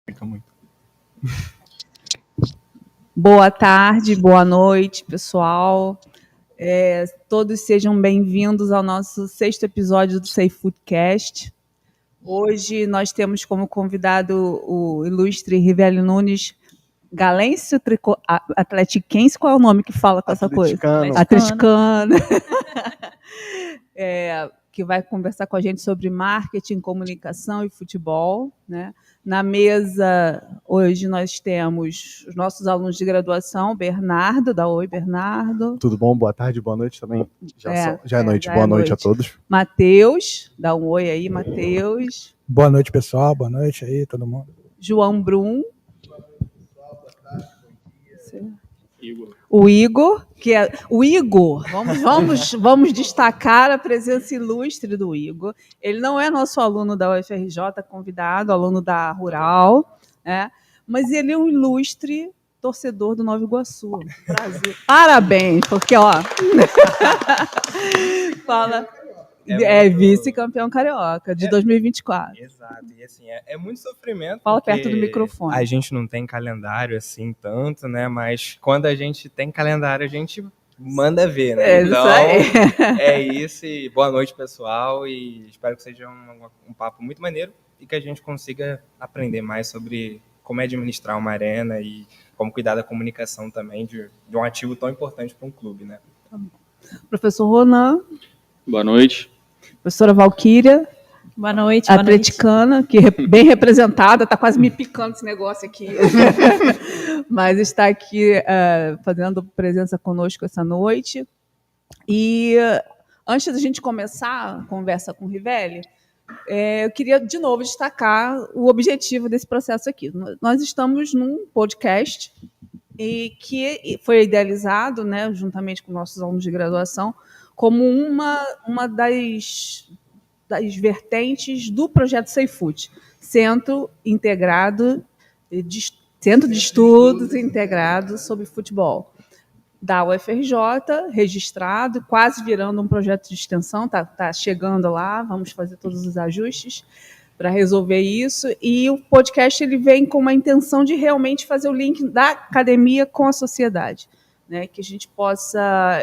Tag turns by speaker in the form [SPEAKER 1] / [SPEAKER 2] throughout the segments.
[SPEAKER 1] Fica muito.
[SPEAKER 2] Boa tarde, boa noite, pessoal. Todos sejam bem-vindos ao nosso 6º episódio do Safe Foodcast. Hoje nós temos como convidado o ilustre Rivelli Nunes, galense atletiquense, qual é o nome que fala com essa coisa? Atleticano. Que vai conversar com a gente sobre marketing, comunicação e futebol, né? Na mesa, hoje, nós temos os nossos alunos de graduação, Bernardo, dá oi, Bernardo.
[SPEAKER 3] Tudo bom? Boa tarde, boa noite também. Já é noite, boa noite a todos.
[SPEAKER 2] Matheus, dá um oi aí, Matheus.
[SPEAKER 4] Boa noite, pessoal, boa noite aí, todo mundo.
[SPEAKER 2] João Brum.
[SPEAKER 1] Igor.
[SPEAKER 2] O Igor, vamos destacar a presença ilustre do Igor. Ele não é nosso aluno da UFRJ, convidado, aluno da Rural, né? Mas ele é um ilustre torcedor do Nova Iguaçu. Brasil. Parabéns, porque, fala... vice-campeão carioca de 2024.
[SPEAKER 5] Exato, e assim, é muito sofrimento.
[SPEAKER 2] Fala perto do microfone.
[SPEAKER 5] A gente não tem calendário assim tanto, né? Mas quando a gente tem calendário, a gente manda ver, né?
[SPEAKER 2] Então, isso aí.
[SPEAKER 5] É isso. E boa noite, pessoal. E espero que seja um papo muito maneiro e que a gente consiga aprender mais sobre como administrar uma arena e como cuidar da comunicação também de um ativo tão importante para um clube, né?
[SPEAKER 2] Tá bom. Professor Ronan.
[SPEAKER 1] Boa noite.
[SPEAKER 2] Professora Valquíria.
[SPEAKER 6] Boa noite.
[SPEAKER 2] Atleticana, que bem representada, está quase me picando esse negócio aqui. Mas está aqui fazendo presença conosco essa noite. E antes da gente começar a conversa com o Rivelli, eu queria de novo destacar o objetivo desse processo aqui. Nós estamos num podcast que foi idealizado, né, juntamente com nossos alunos de graduação, como uma das vertentes do projeto Safe Food, Centro de Estudos Integrado sobre Futebol, da UFRJ, registrado, quase virando um projeto de extensão, tá chegando lá, vamos fazer todos os ajustes para resolver isso, e o podcast ele vem com uma intenção de realmente fazer o link da academia com a sociedade, né, que a gente possa...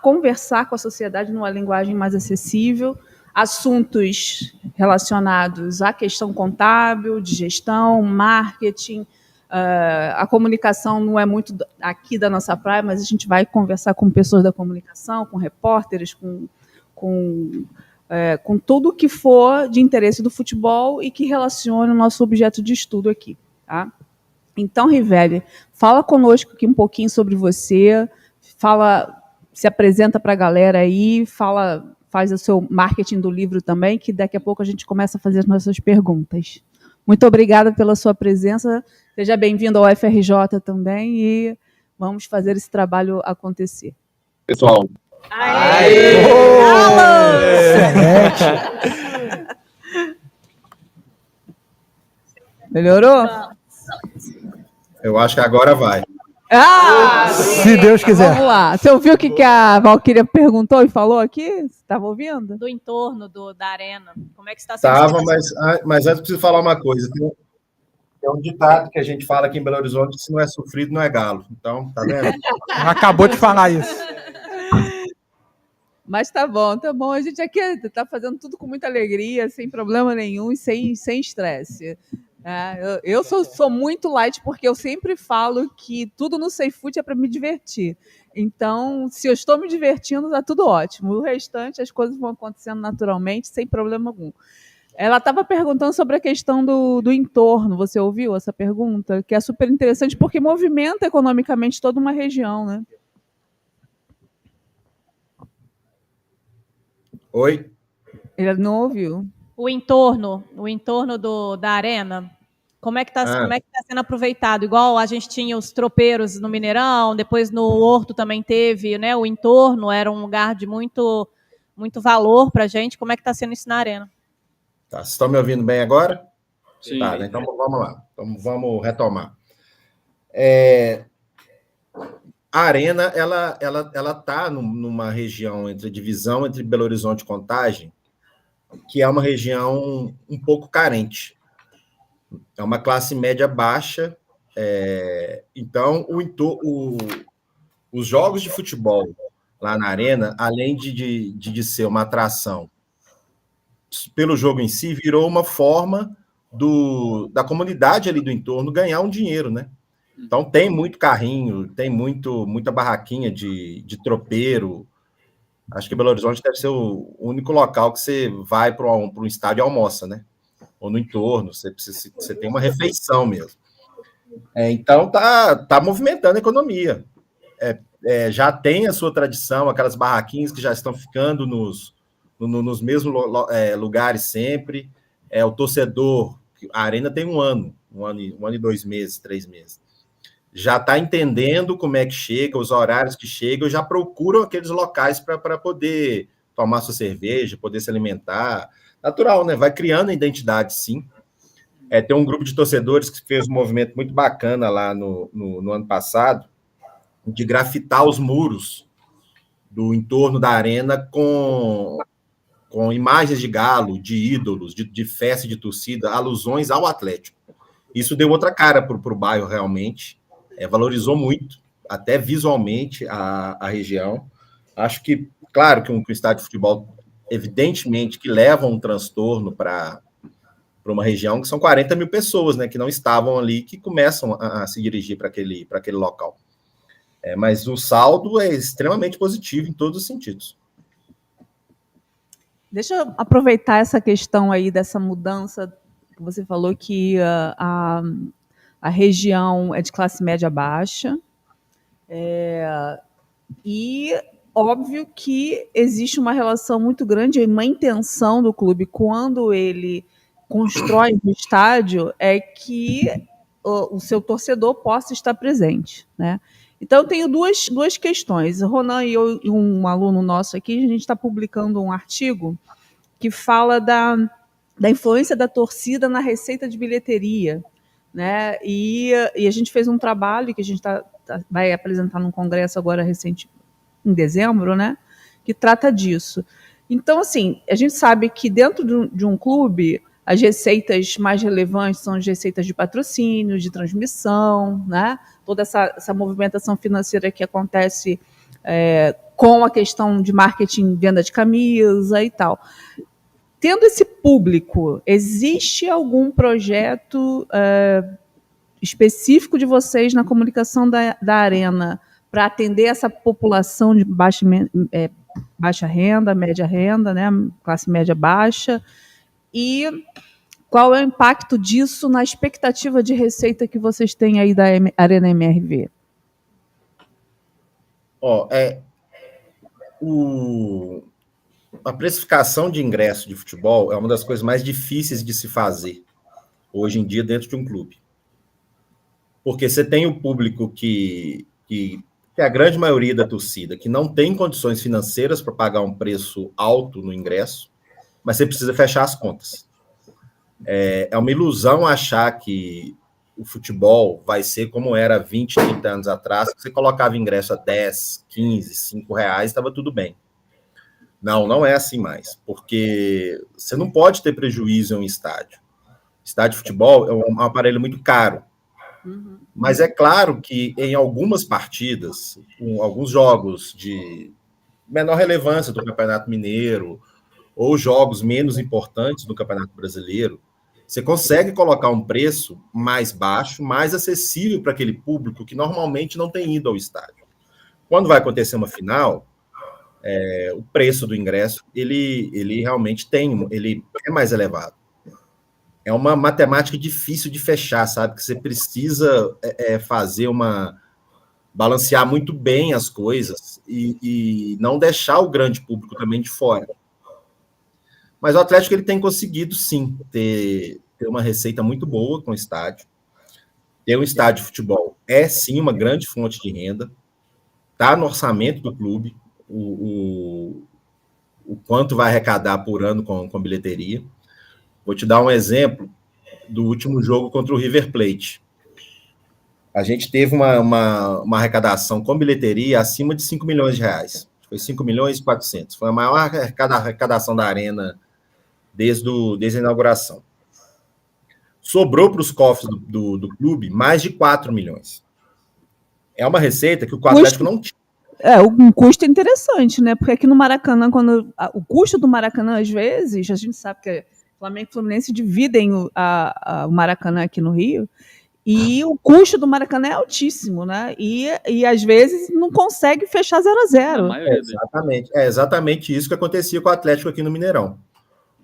[SPEAKER 2] conversar com a sociedade numa linguagem mais acessível, assuntos relacionados à questão contábil, de gestão, marketing. A comunicação não é muito aqui da nossa praia, mas a gente vai conversar com pessoas da comunicação, com repórteres, com tudo o que for de interesse do futebol e que relacione o nosso objeto de estudo aqui. Tá? Então, Rivelli, fala conosco aqui um pouquinho sobre você, se apresenta para a galera aí, faz o seu marketing do livro também, que daqui a pouco a gente começa a fazer as nossas perguntas. Muito obrigada pela sua presença. Seja bem-vindo ao UFRJ também e vamos fazer esse trabalho acontecer.
[SPEAKER 1] Pessoal.
[SPEAKER 2] Aê! Melhorou?
[SPEAKER 7] Eu acho que agora vai.
[SPEAKER 4] Se Deus quiser.
[SPEAKER 2] Vamos lá. Você ouviu o que a Valquíria perguntou e falou aqui? Você estava ouvindo?
[SPEAKER 6] Do entorno da arena. Como é que está sendo?
[SPEAKER 7] Estava, mas antes preciso falar uma coisa. Tem um ditado que a gente fala aqui em Belo Horizonte, que se não é sofrido, não é galo. Então, tá vendo?
[SPEAKER 4] Acabou de falar isso.
[SPEAKER 2] Mas tá bom. A gente aqui está fazendo tudo com muita alegria, sem problema nenhum e sem estresse. Eu sou muito light porque eu sempre falo que tudo no Safe Food é para me divertir. Então, se eu estou me divertindo, está tudo ótimo. O restante, as coisas vão acontecendo naturalmente, sem problema algum. Ela estava perguntando sobre a questão do entorno. Você ouviu essa pergunta? Que é super interessante porque movimenta economicamente toda uma região, né?
[SPEAKER 7] Oi?
[SPEAKER 2] Ele não ouviu.
[SPEAKER 6] O entorno da arena, como é que está sendo aproveitado? Igual a gente tinha os tropeiros no Mineirão, depois no Horto também teve, né? O entorno era um lugar de muito, muito valor para a gente. Como é que está sendo isso na arena?
[SPEAKER 7] Tá, vocês estão me ouvindo bem agora?
[SPEAKER 1] Sim.
[SPEAKER 7] Tá, então vamos lá. Vamos retomar. A arena, ela está numa região entre a divisão entre Belo Horizonte e Contagem, que é uma região um pouco carente. É uma classe média baixa, então os jogos de futebol lá na Arena, além de ser uma atração pelo jogo em si, virou uma forma da comunidade ali do entorno ganhar um dinheiro, né? Então tem muito carrinho, tem muita barraquinha de tropeiro. Acho que Belo Horizonte deve ser o único local que você vai para um estádio e almoça, né? Ou no entorno, você tem uma refeição mesmo. Então tá movimentando a economia. Já tem a sua tradição, aquelas barraquinhas que já estão ficando nos mesmos lugares sempre. O torcedor, a Arena tem um ano e 2 meses, 3 meses. Já está entendendo como é que chega, os horários que chegam, já procuram aqueles locais para poder tomar sua cerveja, poder se alimentar. Natural, né? Vai criando a identidade, sim. Tem um grupo de torcedores que fez um movimento muito bacana lá no ano passado, de grafitar os muros do entorno da Arena com imagens de galo, de ídolos, de festa, de torcida, alusões ao Atlético. Isso deu outra cara para o bairro, realmente. Valorizou muito, até visualmente, a região. Acho que, claro, que um estádio de futebol, evidentemente, que leva um transtorno para uma região que são 40 mil pessoas, né, que não estavam ali, que começam a se dirigir para aquele local. Mas o saldo é extremamente positivo em todos os sentidos.
[SPEAKER 2] Deixa eu aproveitar essa questão aí dessa mudança, que você falou que a região é de classe média baixa, e óbvio que existe uma relação muito grande, uma intenção do clube, quando ele constrói um estádio, é que o seu torcedor possa estar presente, né? Então, eu tenho duas questões. O Ronan e eu, e um aluno nosso aqui, a gente está publicando um artigo que fala da influência da torcida na receita de bilheteria, né? E a gente fez um trabalho que a gente vai apresentar num congresso agora recente, em dezembro, né? Que trata disso. Então, assim, a gente sabe que dentro de um clube, as receitas mais relevantes são as receitas de patrocínio, de transmissão, né? Toda essa movimentação financeira que acontece com a questão de marketing, venda de camisa e tal. Tendo esse público, existe algum projeto específico de vocês na comunicação da Arena para atender essa população de baixa renda, média renda, né? Classe média baixa? E qual é o impacto disso na expectativa de receita que vocês têm aí da Arena MRV?
[SPEAKER 7] A precificação de ingresso de futebol é uma das coisas mais difíceis de se fazer hoje em dia dentro de um clube. Porque você tem o público que a grande maioria da torcida, que não tem condições financeiras para pagar um preço alto no ingresso, mas você precisa fechar as contas. É uma ilusão achar que o futebol vai ser como era 20, 30 anos atrás, que você colocava ingresso a 10, 15, 5 reais, estava tudo bem. Não é assim mais, porque você não pode ter prejuízo em um estádio. Estádio de futebol é um aparelho muito caro. Mas é claro que em algumas partidas, alguns jogos de menor relevância do Campeonato Mineiro, ou jogos menos importantes do Campeonato Brasileiro, você consegue colocar um preço mais baixo, mais acessível para aquele público que normalmente não tem ido ao estádio. Quando vai acontecer uma final, o preço do ingresso, ele realmente ele é mais elevado. É uma matemática difícil de fechar, sabe? Que você precisa fazer balancear muito bem as coisas e não deixar o grande público também de fora. Mas o Atlético ele tem conseguido, sim, ter uma receita muito boa com o estádio. Ter um estádio de futebol sim, uma grande fonte de renda. Está no orçamento do clube o quanto vai arrecadar por ano com bilheteria. Vou te dar um exemplo do último jogo contra o River Plate. A gente teve uma arrecadação com bilheteria acima de 5 milhões de reais. Foi 5 milhões e 400. Foi a maior arrecadação da Arena desde a inauguração. Sobrou para os cofres do clube mais de 4 milhões. É uma receita que o Atlético não tinha.
[SPEAKER 2] Um custo interessante, né? Porque aqui no Maracanã, o custo do Maracanã, às vezes, a gente sabe que Flamengo e Fluminense dividem o Maracanã aqui no Rio, e o custo do Maracanã é altíssimo, né? E às vezes não consegue fechar 0-0.
[SPEAKER 7] É exatamente isso que acontecia com o Atlético aqui no Mineirão.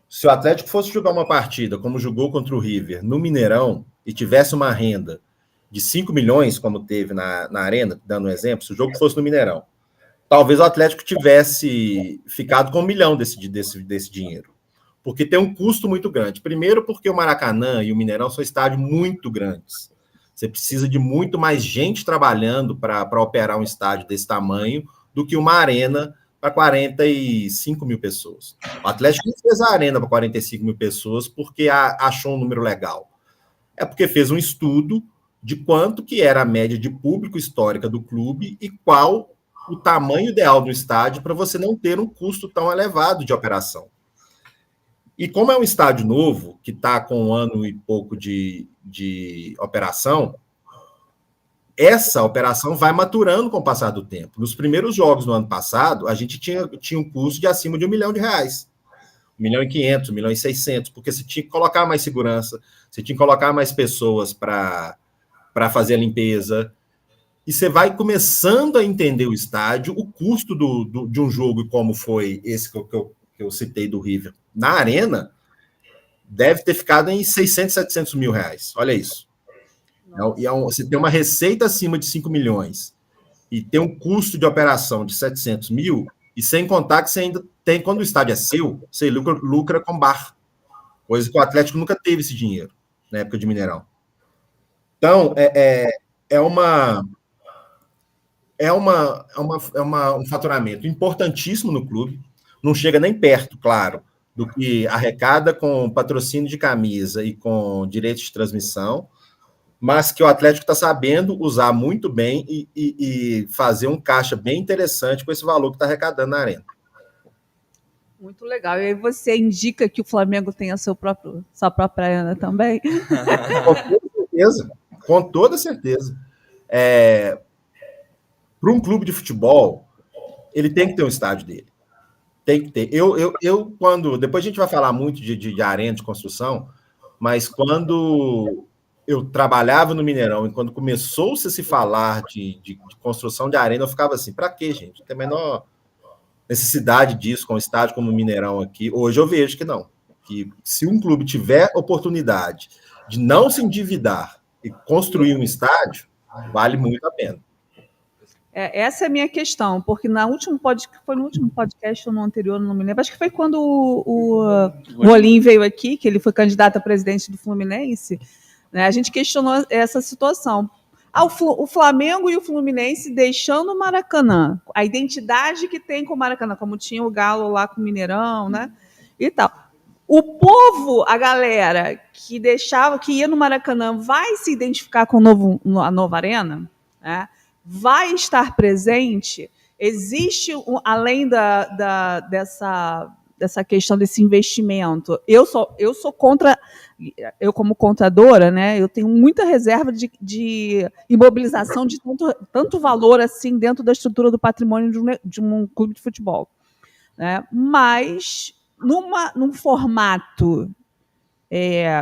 [SPEAKER 7] Se o Atlético fosse jogar uma partida, como jogou contra o River, no Mineirão, e tivesse uma renda de 5 milhões, como teve na Arena, dando um exemplo, se o jogo fosse no Mineirão, talvez o Atlético tivesse ficado com 1 milhão desse dinheiro. Porque tem um custo muito grande. Primeiro, porque o Maracanã e o Mineirão são estádios muito grandes. Você precisa de muito mais gente trabalhando para operar um estádio desse tamanho do que uma arena para 45 mil pessoas. O Atlético não fez a arena para 45 mil pessoas porque achou um número legal. É porque fez um estudo de quanto que era a média de público histórica do clube e qual o tamanho ideal do estádio para você não ter um custo tão elevado de operação. E como é um estádio novo, que está com 1 ano e pouco de operação, essa operação vai maturando com o passar do tempo. Nos primeiros jogos do ano passado, a gente tinha um custo de acima de R$1 milhão. R$1,5 milhão, R$1,6 milhão, porque você tinha que colocar mais segurança, você tinha que colocar mais pessoas para fazer a limpeza, e você vai começando a entender o estádio, o custo de um jogo, como foi esse que eu citei do River, na Arena, deve ter ficado em 600, 700 mil reais. Olha isso. Você tem uma receita acima de 5 milhões e tem um custo de operação de 700 mil, e sem contar que você ainda tem, quando o estádio é seu, você lucra com bar, coisa que o Atlético nunca teve esse dinheiro na época de Mineirão. Então, um faturamento importantíssimo no clube, não chega nem perto, claro, do que arrecada com patrocínio de camisa e com direitos de transmissão, mas que o Atlético está sabendo usar muito bem e fazer um caixa bem interessante com esse valor que está arrecadando na Arena.
[SPEAKER 2] Muito legal. E aí você indica que o Flamengo tem sua própria Arena também?
[SPEAKER 7] Com toda certeza. Para um clube de futebol, ele tem que ter um estádio dele. Tem que ter. Depois a gente vai falar muito de arena, de construção, mas quando eu trabalhava no Mineirão e quando começou-se a se falar de construção de arena, eu ficava assim, para quê, gente? Não tem a menor necessidade disso com um estádio como o Mineirão aqui. Hoje eu vejo que não. Que se um clube tiver oportunidade de não se endividar e construir um estádio, vale muito a pena.
[SPEAKER 2] Essa é a minha questão, porque foi no último podcast ou no anterior, não me lembro, acho que foi quando o Rolim veio aqui, que ele foi candidato a presidente do Fluminense, né, a gente questionou essa situação. O Flamengo e o Fluminense deixando o Maracanã, a identidade que tem com o Maracanã, como tinha o Galo lá com o Mineirão, né, e tal. O povo, a galera que ia no Maracanã, vai se identificar com a nova arena, né? Vai estar presente. Existe, além dessa questão desse investimento, eu sou contra, eu como contadora, né, eu tenho muita reserva de imobilização de tanto valor assim dentro da estrutura do patrimônio de um clube de futebol, né? Mas num formato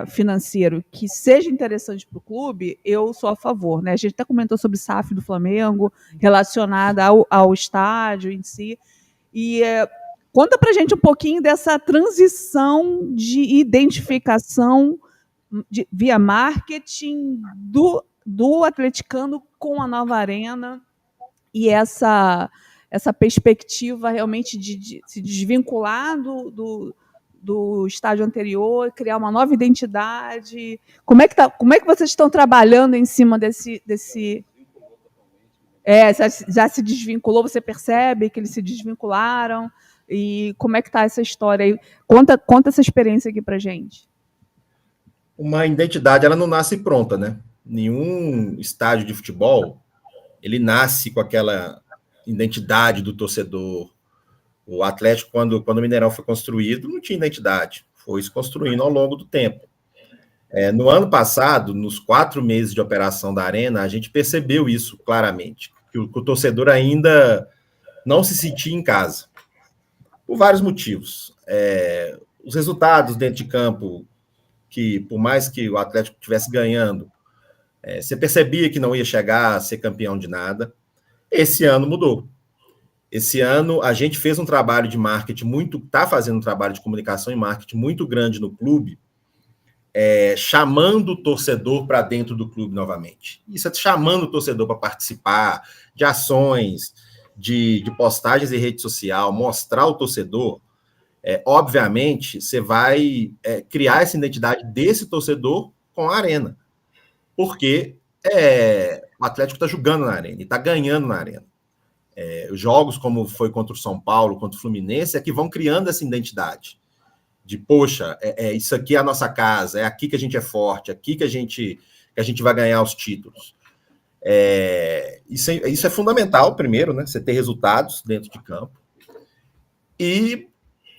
[SPEAKER 2] financeiro que seja interessante para o clube, eu sou a favor, né? A gente até comentou sobre SAF do Flamengo, relacionada ao estádio em si. E conta para a gente um pouquinho dessa transição de identificação via marketing do atleticano com a nova arena e essa perspectiva realmente de se desvincular do estádio anterior, criar uma nova identidade. Como é que vocês estão trabalhando em cima desse já se desvinculou, você percebe que eles se desvincularam, e como é que está essa história aí? Conta essa experiência aqui pra gente.
[SPEAKER 7] Uma identidade, ela não nasce pronta, né? Nenhum estádio de futebol, ele nasce com aquela identidade do torcedor. O Atlético, quando o Mineirão foi construído, não tinha identidade. foi se construindo ao longo do tempo. No ano passado, nos 4 meses de operação da Arena, a gente percebeu isso claramente, que o torcedor ainda não se sentia em casa, por vários motivos. Os resultados dentro de campo, que por mais que o Atlético estivesse ganhando, você percebia que não ia chegar a ser campeão de nada. Esse ano mudou. Esse ano a gente fez um trabalho de marketing está fazendo um trabalho de comunicação e marketing muito grande no clube, chamando o torcedor para dentro do clube novamente. Isso é chamando o torcedor para participar de ações, de postagens em rede social, mostrar o torcedor. Obviamente, você vai criar essa identidade desse torcedor com a Arena. Porque o Atlético está jogando na Arena e está ganhando na Arena. Jogos como foi contra o São Paulo, contra o Fluminense, que vão criando essa identidade. De, poxa, isso aqui é a nossa casa, é aqui que a gente é forte, é aqui que a gente vai ganhar os títulos. Isso é fundamental, primeiro, né? Você ter resultados dentro de campo e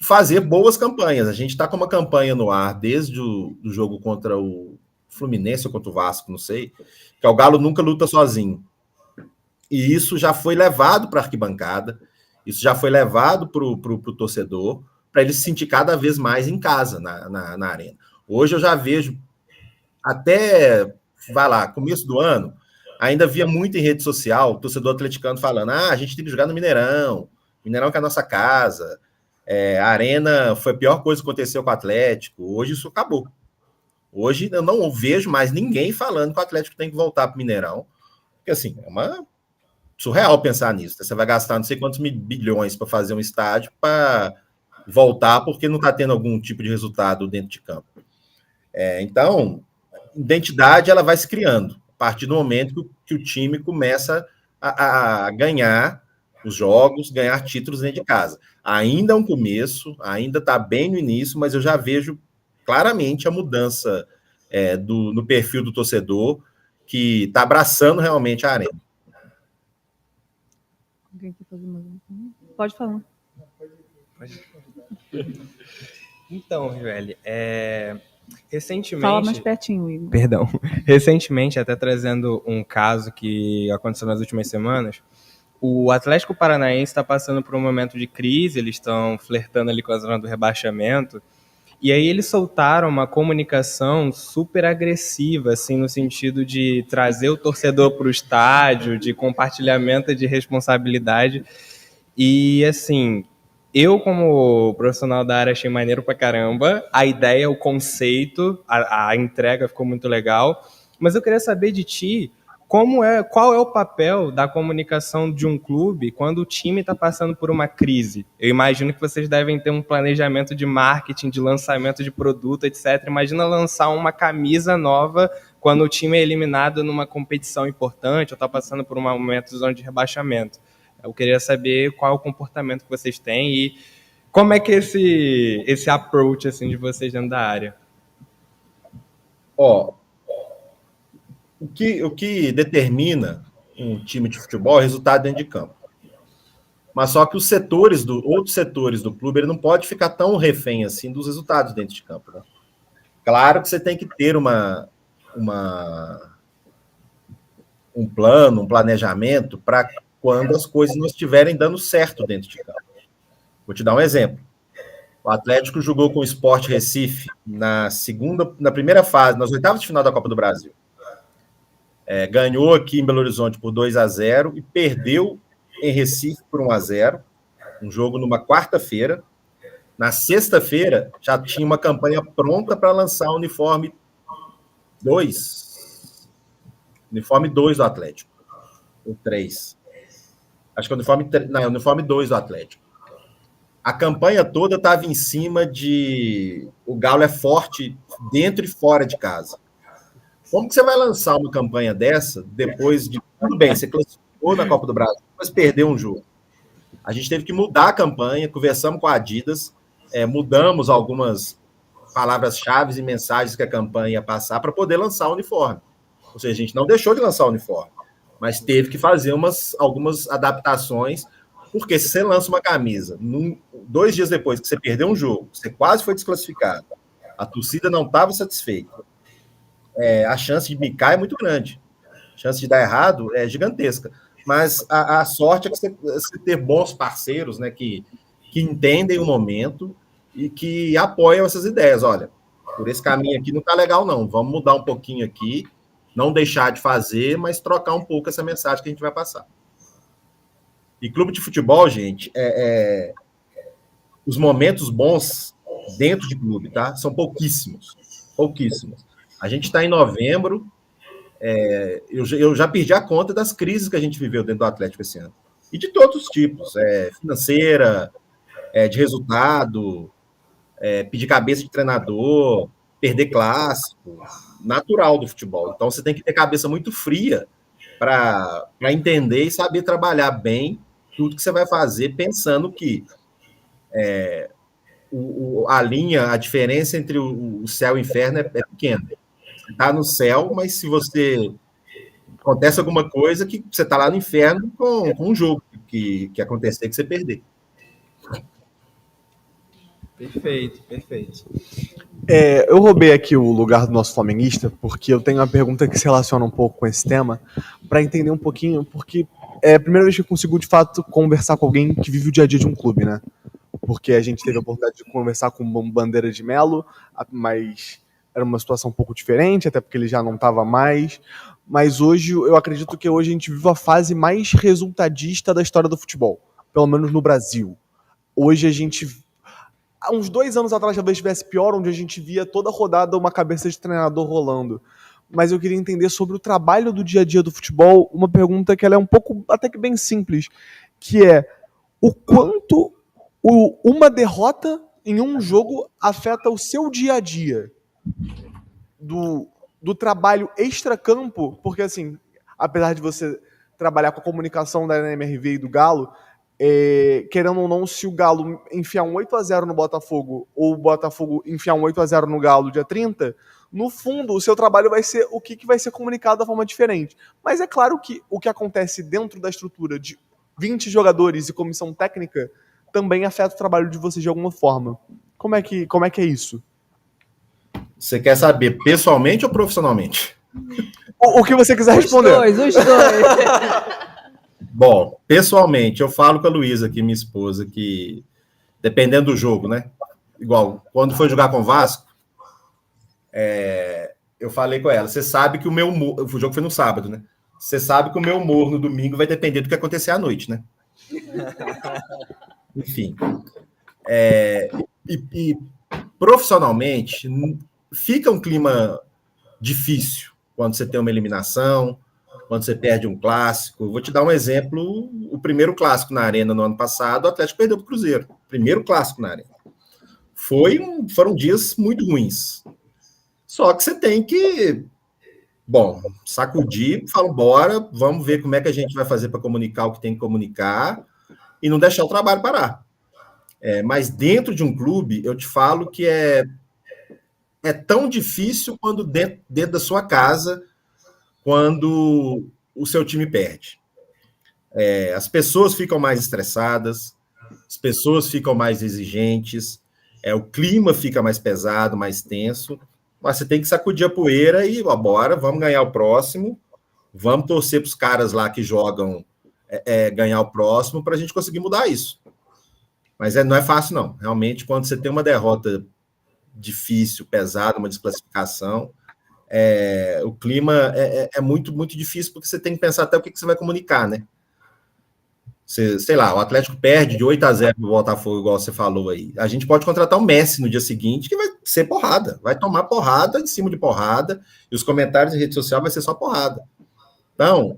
[SPEAKER 7] fazer boas campanhas. A gente está com uma campanha no ar desde o jogo contra o Fluminense ou contra o Vasco, não sei, que é o Galo nunca luta sozinho. E isso já foi levado para a arquibancada, isso já foi levado para o torcedor, para ele se sentir cada vez mais em casa na Arena. Hoje eu já vejo, até, começo do ano, ainda via muito em rede social o torcedor atleticano falando: a gente tem que jogar no Mineirão que é a nossa casa, a Arena foi a pior coisa que aconteceu com o Atlético. Hoje isso acabou. Hoje eu não vejo mais ninguém falando que o Atlético tem que voltar para o Mineirão, porque assim, surreal pensar nisso. Você vai gastar não sei quantos bilhões para fazer um estádio para voltar porque não está tendo algum tipo de resultado dentro de campo. Então, identidade ela vai se criando a partir do momento que o time começa a ganhar os jogos, ganhar títulos dentro de casa. Ainda é um começo, ainda está bem no início, mas eu já vejo claramente a mudança no perfil do torcedor que está abraçando realmente a Arena.
[SPEAKER 2] Alguém quer fazer mais uma pergunta? Pode falar.
[SPEAKER 5] Então, Rivelli, recentemente...
[SPEAKER 2] Fala mais pertinho, Igor.
[SPEAKER 5] Perdão. Recentemente, até trazendo um caso que aconteceu nas últimas semanas, o Atlético Paranaense está passando por um momento de crise, eles estão flertando ali com a zona do rebaixamento, e aí eles soltaram uma comunicação super agressiva, assim, no sentido de trazer o torcedor para o estádio, de compartilhamento de responsabilidade. E, assim, eu, como profissional da área, achei maneiro pra caramba. A ideia, o conceito, a entrega ficou muito legal. Mas eu queria saber de ti, qual é o papel da comunicação de um clube quando o time está passando por uma crise? Eu imagino que vocês devem ter um planejamento de marketing, de lançamento de produto, etc. Imagina lançar uma camisa nova quando o time é eliminado numa competição importante ou está passando por um momento de zona de rebaixamento. Eu queria saber qual é o comportamento que vocês têm e como é que esse approach assim, de vocês dentro da área.
[SPEAKER 7] O que determina um time de futebol é o resultado dentro de campo. Mas só que outros setores do clube, ele não pode ficar tão refém assim dos resultados dentro de campo. Né? Claro que você tem que ter um plano, um planejamento para quando as coisas não estiverem dando certo dentro de campo. Vou te dar um exemplo. O Atlético jogou com o Sport Recife na primeira fase, nas oitavas de final da Copa do Brasil. Ganhou aqui em Belo Horizonte por 2-0 e perdeu em Recife por 1-0, um jogo numa quarta-feira. Na sexta-feira, já tinha uma campanha pronta para lançar o uniforme 2 do Atlético, o 3. Acho que é o uniforme 2 do Atlético. A campanha toda estava em cima de o Galo é forte dentro e fora de casa. Como que você vai lançar uma campanha dessa depois de... Tudo bem, você classificou na Copa do Brasil, mas perdeu um jogo. A gente teve que mudar a campanha, conversamos com a Adidas, mudamos algumas palavras-chave e mensagens que a campanha ia passar para poder lançar o uniforme. Ou seja, a gente não deixou de lançar o uniforme, mas teve que fazer algumas adaptações, porque se você lança uma camisa 2 dias depois que você perdeu um jogo, você quase foi desclassificado, a torcida não estava satisfeita, a chance de bicar é muito grande. A chance de dar errado é gigantesca. Mas a sorte é que você ter bons parceiros, né, que entendem o momento e que apoiam essas ideias. Olha, por esse caminho aqui não está legal, não. Vamos mudar um pouquinho aqui, não deixar de fazer, mas trocar um pouco essa mensagem que a gente vai passar. E clube de futebol, gente, os momentos bons dentro de clube, tá? São pouquíssimos. Pouquíssimos. A gente está em novembro, eu já perdi a conta das crises que a gente viveu dentro do Atlético esse ano. E de todos os tipos, financeira, de resultado, pedir cabeça de treinador, perder clássico, natural do futebol. Então você tem que ter cabeça muito fria para entender e saber trabalhar bem tudo que você vai fazer, pensando que a linha, a diferença entre o céu e o inferno é pequena. Você está no céu, mas se você acontece alguma coisa, que você está lá no inferno com um jogo que acontecer que você perder.
[SPEAKER 5] Perfeito.
[SPEAKER 3] Eu roubei aqui o lugar do nosso flamenguista, porque eu tenho uma pergunta que se relaciona um pouco com esse tema, para entender um pouquinho, porque é a primeira vez que eu consigo, de fato, conversar com alguém que vive o dia a dia de um clube, né? Porque a gente teve a oportunidade de conversar com o Bandeira de Melo, mas era uma situação um pouco diferente, até porque ele já não estava mais. Mas hoje, eu acredito que hoje a gente vive a fase mais resultadista da história do futebol, pelo menos no Brasil. Hoje a gente... Há uns 2 anos atrás talvez estivesse pior, onde a gente via toda rodada uma cabeça de treinador rolando. Mas eu queria entender sobre o trabalho do dia a dia do futebol, uma pergunta que ela é um pouco, até que bem simples, que é o quanto uma derrota em um jogo afeta o seu dia a dia do trabalho extracampo, porque assim, apesar de você trabalhar com a comunicação da NMRV e do Galo, querendo ou não, se o Galo enfiar um 8-0 no Botafogo ou o Botafogo enfiar um 8-0 no Galo dia 30, no fundo o seu trabalho vai ser o que vai ser comunicado da forma diferente. Mas é claro que o que acontece dentro da estrutura de 20 jogadores e comissão técnica também afeta o trabalho de vocês de alguma forma. Como é que é isso?
[SPEAKER 7] Você quer saber pessoalmente ou profissionalmente?
[SPEAKER 3] O que você quiser responder.
[SPEAKER 2] Os dois.
[SPEAKER 7] Bom, pessoalmente, eu falo com a Luísa aqui, minha esposa, que dependendo do jogo, né? Igual, quando foi jogar com o Vasco, eu falei com ela, você sabe que o meu humor... O jogo foi no sábado, né? Você sabe que o meu humor no domingo vai depender do que acontecer à noite, né? Enfim. E profissionalmente, fica um clima difícil quando você tem uma eliminação, quando você perde um clássico. Vou te dar um exemplo, o primeiro clássico na Arena no ano passado, o Atlético perdeu para o Cruzeiro. Primeiro clássico na Arena. Foram dias muito ruins. Só que você tem que, sacudir, falar, bora, vamos ver como é que a gente vai fazer para comunicar o que tem que comunicar e não deixar o trabalho parar. Mas dentro de um clube, eu te falo que é tão difícil quando dentro da sua casa, quando o seu time perde. As pessoas ficam mais estressadas, as pessoas ficam mais exigentes, o clima fica mais pesado, mais tenso, mas você tem que sacudir a poeira e, bora, vamos ganhar o próximo, vamos torcer para os caras lá que jogam ganhar o próximo para a gente conseguir mudar isso. Mas não é fácil, não. Realmente, quando você tem uma derrota difícil, pesada, uma desclassificação, o clima é muito, muito difícil, porque você tem que pensar até o que você vai comunicar, né? Sei lá, o Atlético perde de 8-0 no Botafogo, igual você falou aí. A gente pode contratar o Messi no dia seguinte, que vai ser porrada. Vai tomar porrada em cima de porrada, e os comentários em rede social vai ser só porrada. Então,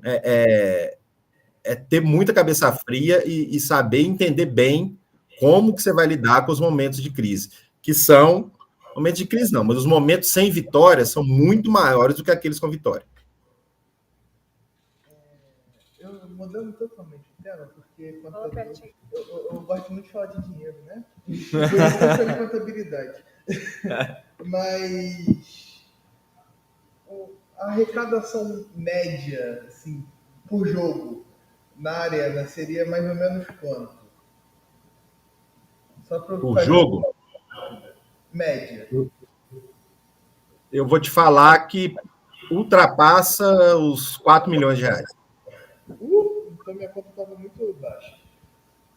[SPEAKER 7] ter muita cabeça fria e saber entender bem como que você vai lidar com os momentos de crise, que são momentos de crise não, mas os momentos sem vitória são muito maiores do que aqueles com vitória.
[SPEAKER 8] Eu mudando totalmente o tema, porque eu gosto muito de falar de dinheiro, né? Eu de contabilidade. Mas a arrecadação média, assim, por jogo na Arena seria mais ou menos quanto? Só
[SPEAKER 7] por jogo?
[SPEAKER 8] Média.
[SPEAKER 7] eu vou te falar que ultrapassa os 4 milhões de reais.
[SPEAKER 8] Então minha conta estava muito baixa.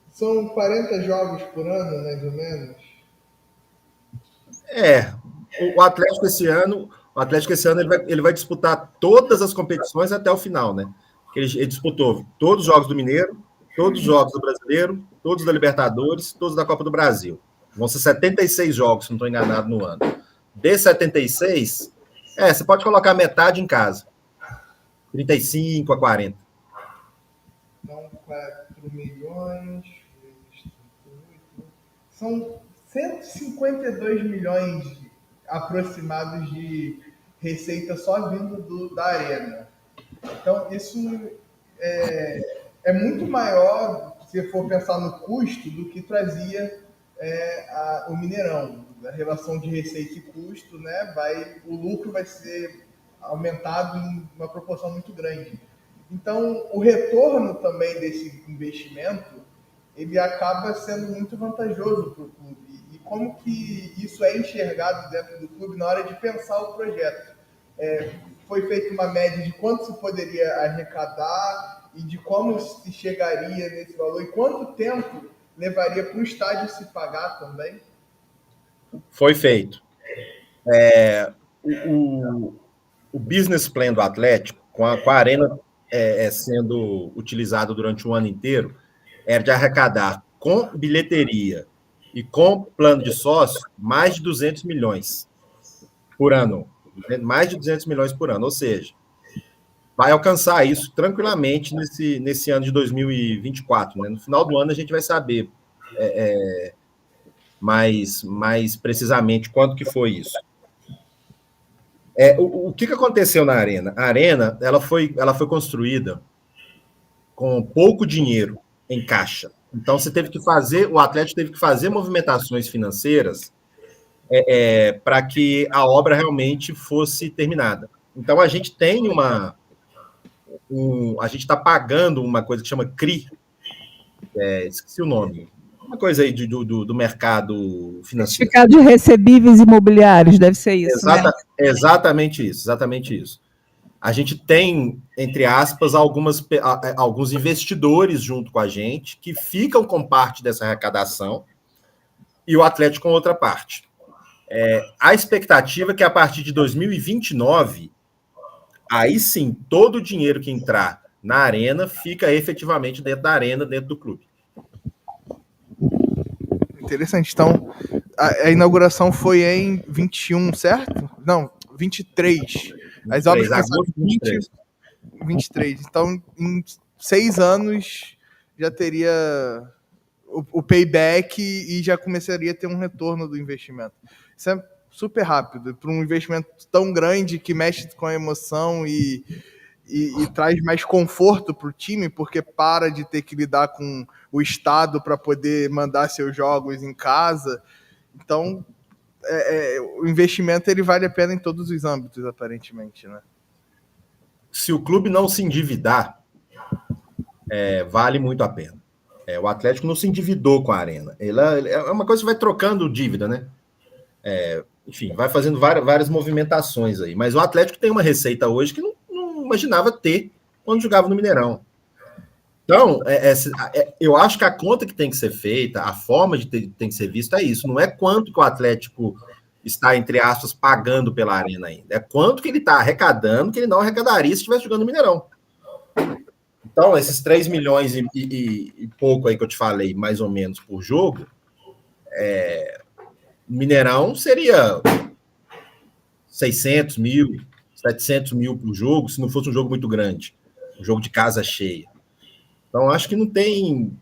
[SPEAKER 8] São 40 jogos por ano, mais ou menos?
[SPEAKER 7] O Atlético esse ano ele vai disputar todas as competições até o final, né? Ele disputou todos os jogos do Mineiro, todos os jogos do Brasileiro, todos da Libertadores, todos da Copa do Brasil. Vão ser 76 jogos, se não estou enganado, no ano. Desses 76, você pode colocar metade em casa. 35 a 40.
[SPEAKER 8] Então, 4 milhões, são 152 milhões aproximados de receita só vindo da Arena. Então, isso é muito maior, se for pensar no custo, do que trazia o Mineirão. A relação de receita e custo, né, o lucro vai ser aumentado em uma proporção muito grande. Então, o retorno também desse investimento, ele acaba sendo muito vantajoso para o clube. E como que isso é enxergado dentro do clube na hora de pensar o projeto? Foi feita uma média de quanto se poderia arrecadar e de como se chegaria nesse valor e quanto tempo levaria para o estádio se pagar também?
[SPEAKER 7] Foi feito. O business plan do Atlético, com a Arena sendo utilizado durante o ano inteiro, era de arrecadar com bilheteria e com plano de sócio mais de 200 milhões por ano. Mais de 200 milhões por ano. Ou seja, vai alcançar isso tranquilamente nesse ano de 2024. Né? No final do ano a gente vai saber mais precisamente quanto que foi isso. O que aconteceu na Arena? A Arena ela foi construída com pouco dinheiro em caixa. Então o Atlético teve que fazer movimentações financeiras para que a obra realmente fosse terminada. Então a gente tem a gente está pagando uma coisa que chama CRI, esqueci o nome, uma coisa aí do mercado financeiro.
[SPEAKER 2] Certificado de recebíveis imobiliários, deve ser isso, né?
[SPEAKER 7] Exatamente isso. A gente tem, entre aspas, alguns investidores junto com a gente que ficam com parte dessa arrecadação e o Atlético com outra parte. A expectativa é que a partir de 2029, aí sim, todo o dinheiro que entrar na Arena fica efetivamente dentro da Arena, dentro do clube.
[SPEAKER 8] Interessante. Então, a inauguração foi em 21, certo? Não, 23. As obras começaram em 23. Então, em 6 anos, já teria o payback e já começaria a ter um retorno do investimento. Isso é super rápido. Para um investimento tão grande que mexe com a emoção e traz mais conforto para o time, porque para de ter que lidar com o Estado para poder mandar seus jogos em casa. Então, o investimento ele vale a pena em todos os âmbitos, aparentemente, né?
[SPEAKER 7] Se o clube não se endividar, vale muito a pena. O Atlético não se endividou com a Arena. É uma coisa que vai trocando dívida, né? Enfim, vai fazendo várias movimentações aí. Mas o Atlético tem uma receita hoje que não imaginava ter quando jogava no Mineirão. Então, eu acho que a conta que tem que ser feita, a forma de tem que ser vista é isso. Não é quanto que o Atlético está, entre aspas, pagando pela Arena ainda. É quanto que ele está arrecadando que ele não arrecadaria se estivesse jogando no Mineirão. Então, esses 3 milhões e pouco aí que eu te falei, mais ou menos, por jogo, Mineirão seria 600 mil, 700 mil por jogo, se não fosse um jogo muito grande. Um jogo de casa cheia. Então, acho que não tem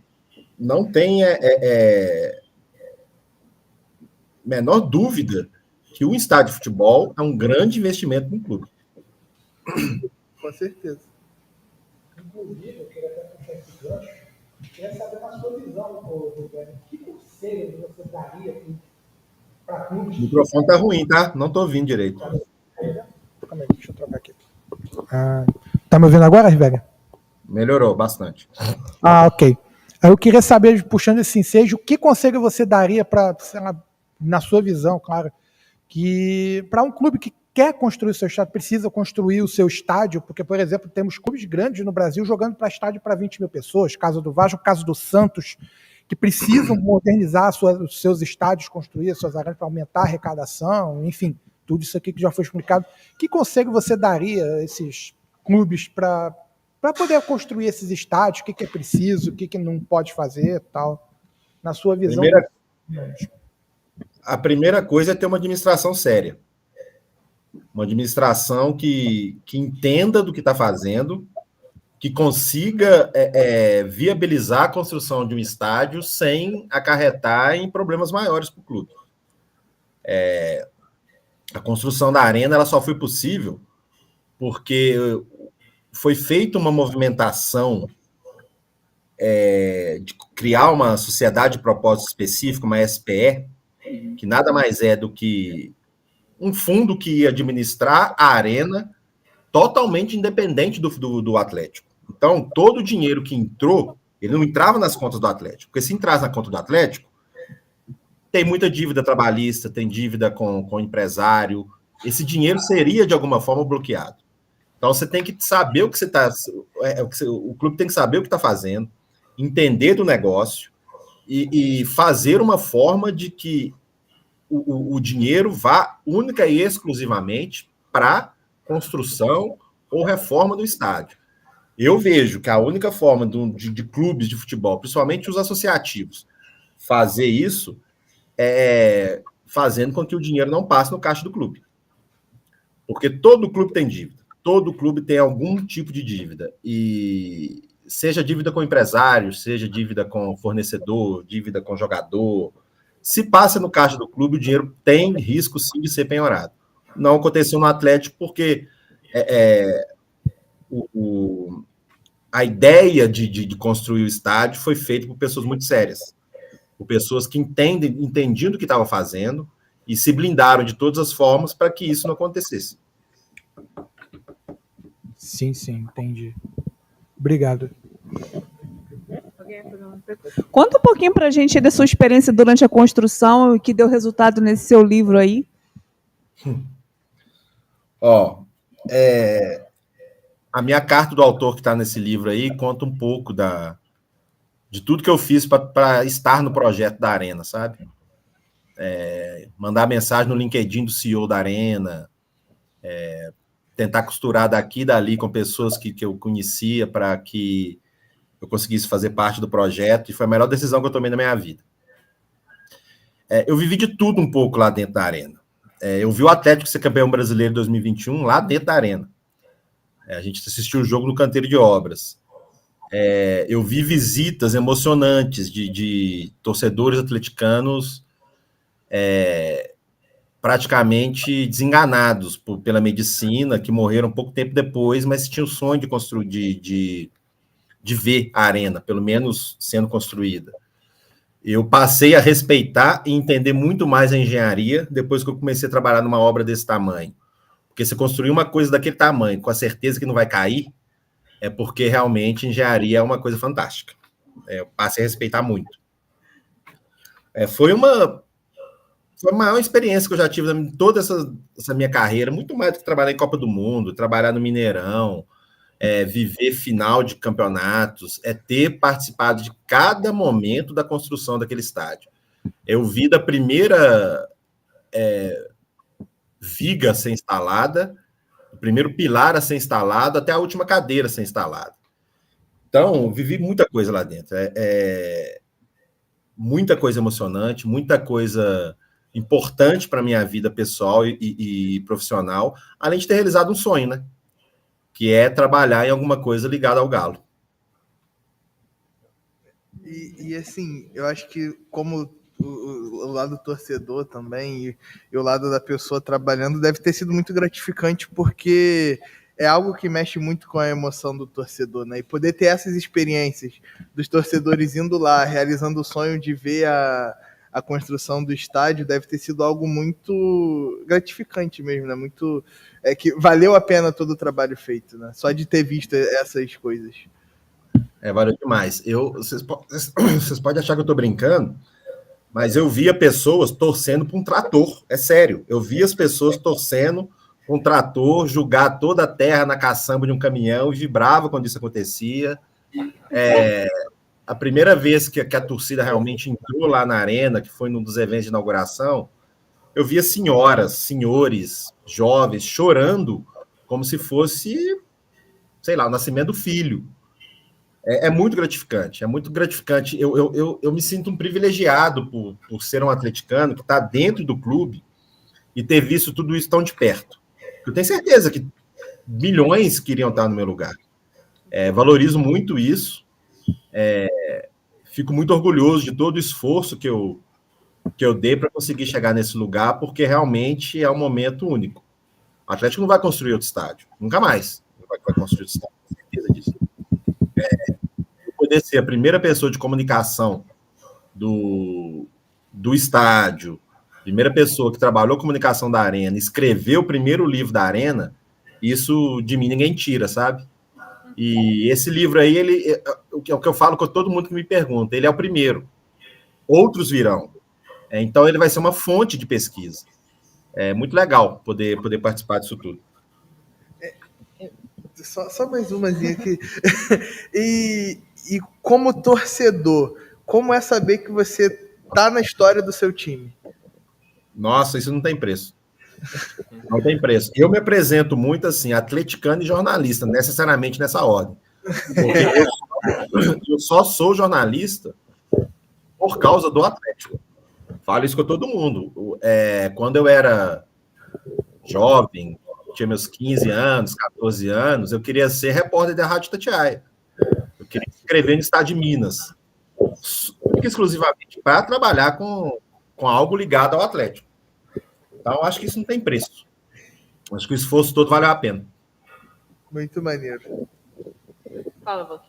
[SPEAKER 7] menor dúvida que o estádio de futebol é um grande investimento no clube.
[SPEAKER 8] Com certeza.
[SPEAKER 9] Inclusive, eu queria até puxar esse gancho, queria saber na sua visão, Roberto, que conselho você daria para clubes...
[SPEAKER 7] O microfone tá ruim, tá? Não tô ouvindo direito.
[SPEAKER 4] Calma aí, deixa eu trocar aqui. Tá me ouvindo agora, Rivelli?
[SPEAKER 7] Melhorou bastante.
[SPEAKER 4] Ok. Eu queria saber, puxando esse ensejo, que conselho você daria para, sei lá, na sua visão, claro, que para um clube que quer construir o seu estádio, precisa construir o seu estádio, porque, por exemplo, temos clubes grandes no Brasil jogando para estádio para 20 mil pessoas, caso do Vasco, caso do Santos, que precisam modernizar os seus estádios, construir as suas arenas para aumentar a arrecadação, enfim, tudo isso aqui que já foi explicado. Que conselho você daria a esses clubes para poder construir esses estádios? O que é preciso, o que não pode fazer, tal, na sua visão?
[SPEAKER 7] A primeira coisa é ter uma administração séria. Uma administração que entenda do que está fazendo, que consiga viabilizar a construção de um estádio sem acarretar em problemas maiores para o clube. A construção da arena ela só foi possível porque foi feita uma movimentação de criar uma sociedade de propósito específico, uma SPE, que nada mais é do que um fundo que ia administrar a arena totalmente independente do Atlético. Então, todo o dinheiro que entrou, ele não entrava nas contas do Atlético, porque se entrasse na conta do Atlético, tem muita dívida trabalhista, tem dívida com o empresário, esse dinheiro seria, de alguma forma, bloqueado. Então, você tem que saber o que você está... o clube tem que saber o que está fazendo, entender do negócio e fazer uma forma de que o dinheiro vá única e exclusivamente para construção ou reforma do estádio. Eu vejo que a única forma de clubes de futebol, principalmente os associativos, fazer isso é fazendo com que o dinheiro não passe no caixa do clube. Porque todo clube tem dívida. Todo clube tem algum tipo de dívida. E seja dívida com empresário, seja dívida com fornecedor, dívida com jogador. Se passa no caixa do clube, o dinheiro tem risco, sim, de ser penhorado. Não aconteceu no Atlético porque a ideia de construir o estádio foi feita por pessoas muito sérias, por pessoas que entendiam do que estavam fazendo e se blindaram de todas as formas para que isso não acontecesse.
[SPEAKER 4] Sim, entendi. Obrigado.
[SPEAKER 2] Conta um pouquinho para a gente da sua experiência durante a construção e que deu resultado nesse seu livro aí.
[SPEAKER 7] A minha carta do autor que está nesse livro aí conta um pouco de tudo que eu fiz para estar no projeto da Arena, sabe? Mandar mensagem no LinkedIn do CEO da Arena, tentar costurar daqui e dali com pessoas que eu conhecia para que eu conseguisse fazer parte do projeto, e foi a melhor decisão que eu tomei na minha vida. Eu vivi de tudo um pouco lá dentro da Arena. Eu vi o Atlético ser campeão brasileiro em 2021 lá dentro da Arena. A gente assistiu o jogo no canteiro de obras. Eu vi visitas emocionantes de torcedores atleticanos praticamente desenganados pela medicina, que morreram pouco tempo depois, mas tinham o sonho de construir, de ver a arena, pelo menos sendo construída. Eu passei a respeitar e entender muito mais a engenharia depois que eu comecei a trabalhar numa obra desse tamanho. Porque se construir uma coisa daquele tamanho, com a certeza que não vai cair, é porque realmente engenharia é uma coisa fantástica. Eu passei a respeitar muito. Foi a maior experiência que eu já tive em toda essa minha carreira, muito mais do que trabalhar em Copa do Mundo, trabalhar no Mineirão, viver final de campeonatos, ter participado de cada momento da construção daquele estádio. Eu vi da primeira viga a ser instalada, o primeiro pilar a ser instalado, até a última cadeira a ser instalada. Então, vivi muita coisa lá dentro. Muita coisa emocionante, muita coisa importante para a minha vida pessoal e profissional, além de ter realizado um sonho, né? Que é trabalhar em alguma coisa ligada ao Galo.
[SPEAKER 8] E assim, eu acho que como o lado do torcedor também e o lado da pessoa trabalhando deve ter sido muito gratificante, porque é algo que mexe muito com a emoção do torcedor, né? E poder ter essas experiências dos torcedores indo lá, realizando o sonho de ver a construção do estádio, deve ter sido algo muito gratificante mesmo, né? Muito, que valeu a pena todo o trabalho feito, né? Só de ter visto essas coisas.
[SPEAKER 7] Valeu demais. Vocês podem achar que eu estou brincando, mas eu via pessoas torcendo para um trator. É sério. Eu via as pessoas torcendo com um trator, jogar toda a terra na caçamba de um caminhão, e vibrava quando isso acontecia. A primeira vez que a torcida realmente entrou lá na arena, que foi num dos eventos de inauguração, eu via senhoras, senhores, jovens chorando como se fosse, sei lá, o nascimento do filho. É muito gratificante, é muito gratificante. Eu me sinto um privilegiado por ser um atleticano que está dentro do clube e ter visto tudo isso tão de perto. Eu tenho certeza que milhões queriam estar no meu lugar. Valorizo muito isso. Fico muito orgulhoso de todo o esforço que eu dei para conseguir chegar nesse lugar, porque realmente é um momento único. O Atlético não vai construir outro estádio, nunca mais vai construir outro estádio, tenho certeza disso. Poder ser a primeira pessoa de comunicação do estádio, primeira pessoa que trabalhou comunicação da Arena, escreveu o primeiro livro da Arena, isso de mim ninguém tira, sabe? E esse livro aí, o que eu falo com todo mundo que me pergunta, ele é o primeiro. Outros virão. Então, ele vai ser uma fonte de pesquisa. É muito legal poder participar disso tudo.
[SPEAKER 8] Só mais umazinha aqui. E como torcedor, como é saber que você tá na história do seu time?
[SPEAKER 7] Nossa, isso não tem preço. Não tem preço. Eu me apresento muito assim, atleticano e jornalista, necessariamente nessa ordem. Porque eu só sou jornalista por causa do Atlético. Falo isso com todo mundo. Quando eu era jovem, tinha meus 15 anos, 14 anos, eu queria ser repórter da Rádio Itatiaia. Eu queria escrever no estado de Minas. Exclusivamente para trabalhar com algo ligado ao Atlético. Então, acho que isso não tem preço. Acho que o esforço todo valeu a pena.
[SPEAKER 8] Muito maneiro.
[SPEAKER 2] Fala, Boque.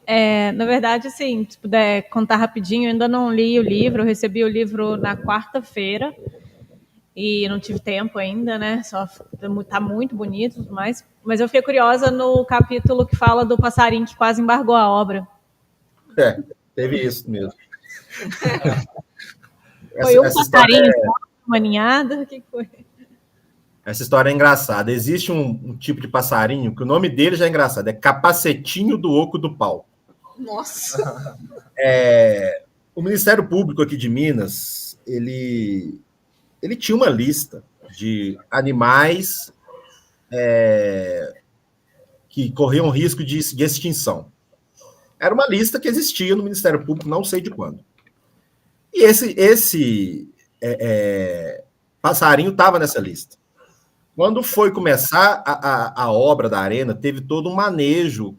[SPEAKER 6] Na verdade, assim, se puder contar rapidinho, eu ainda não li o livro, eu recebi o livro na quarta-feira e não tive tempo ainda, né? Só tá muito bonito, mas eu fiquei curiosa no capítulo que fala do passarinho que quase embargou a obra.
[SPEAKER 7] Teve isso mesmo.
[SPEAKER 6] Foi um passarinho, uma ninhada? O que foi?
[SPEAKER 7] Essa história é engraçada. Existe um tipo de passarinho que o nome dele já é engraçado. É capacetinho do oco do pau.
[SPEAKER 8] Nossa!
[SPEAKER 7] O Ministério Público aqui de Minas, ele tinha uma lista de animais que corriam risco de extinção. Era uma lista que existia no Ministério Público, não sei de quando. E esse passarinho estava nessa lista. Quando foi começar a obra da Arena, teve todo um manejo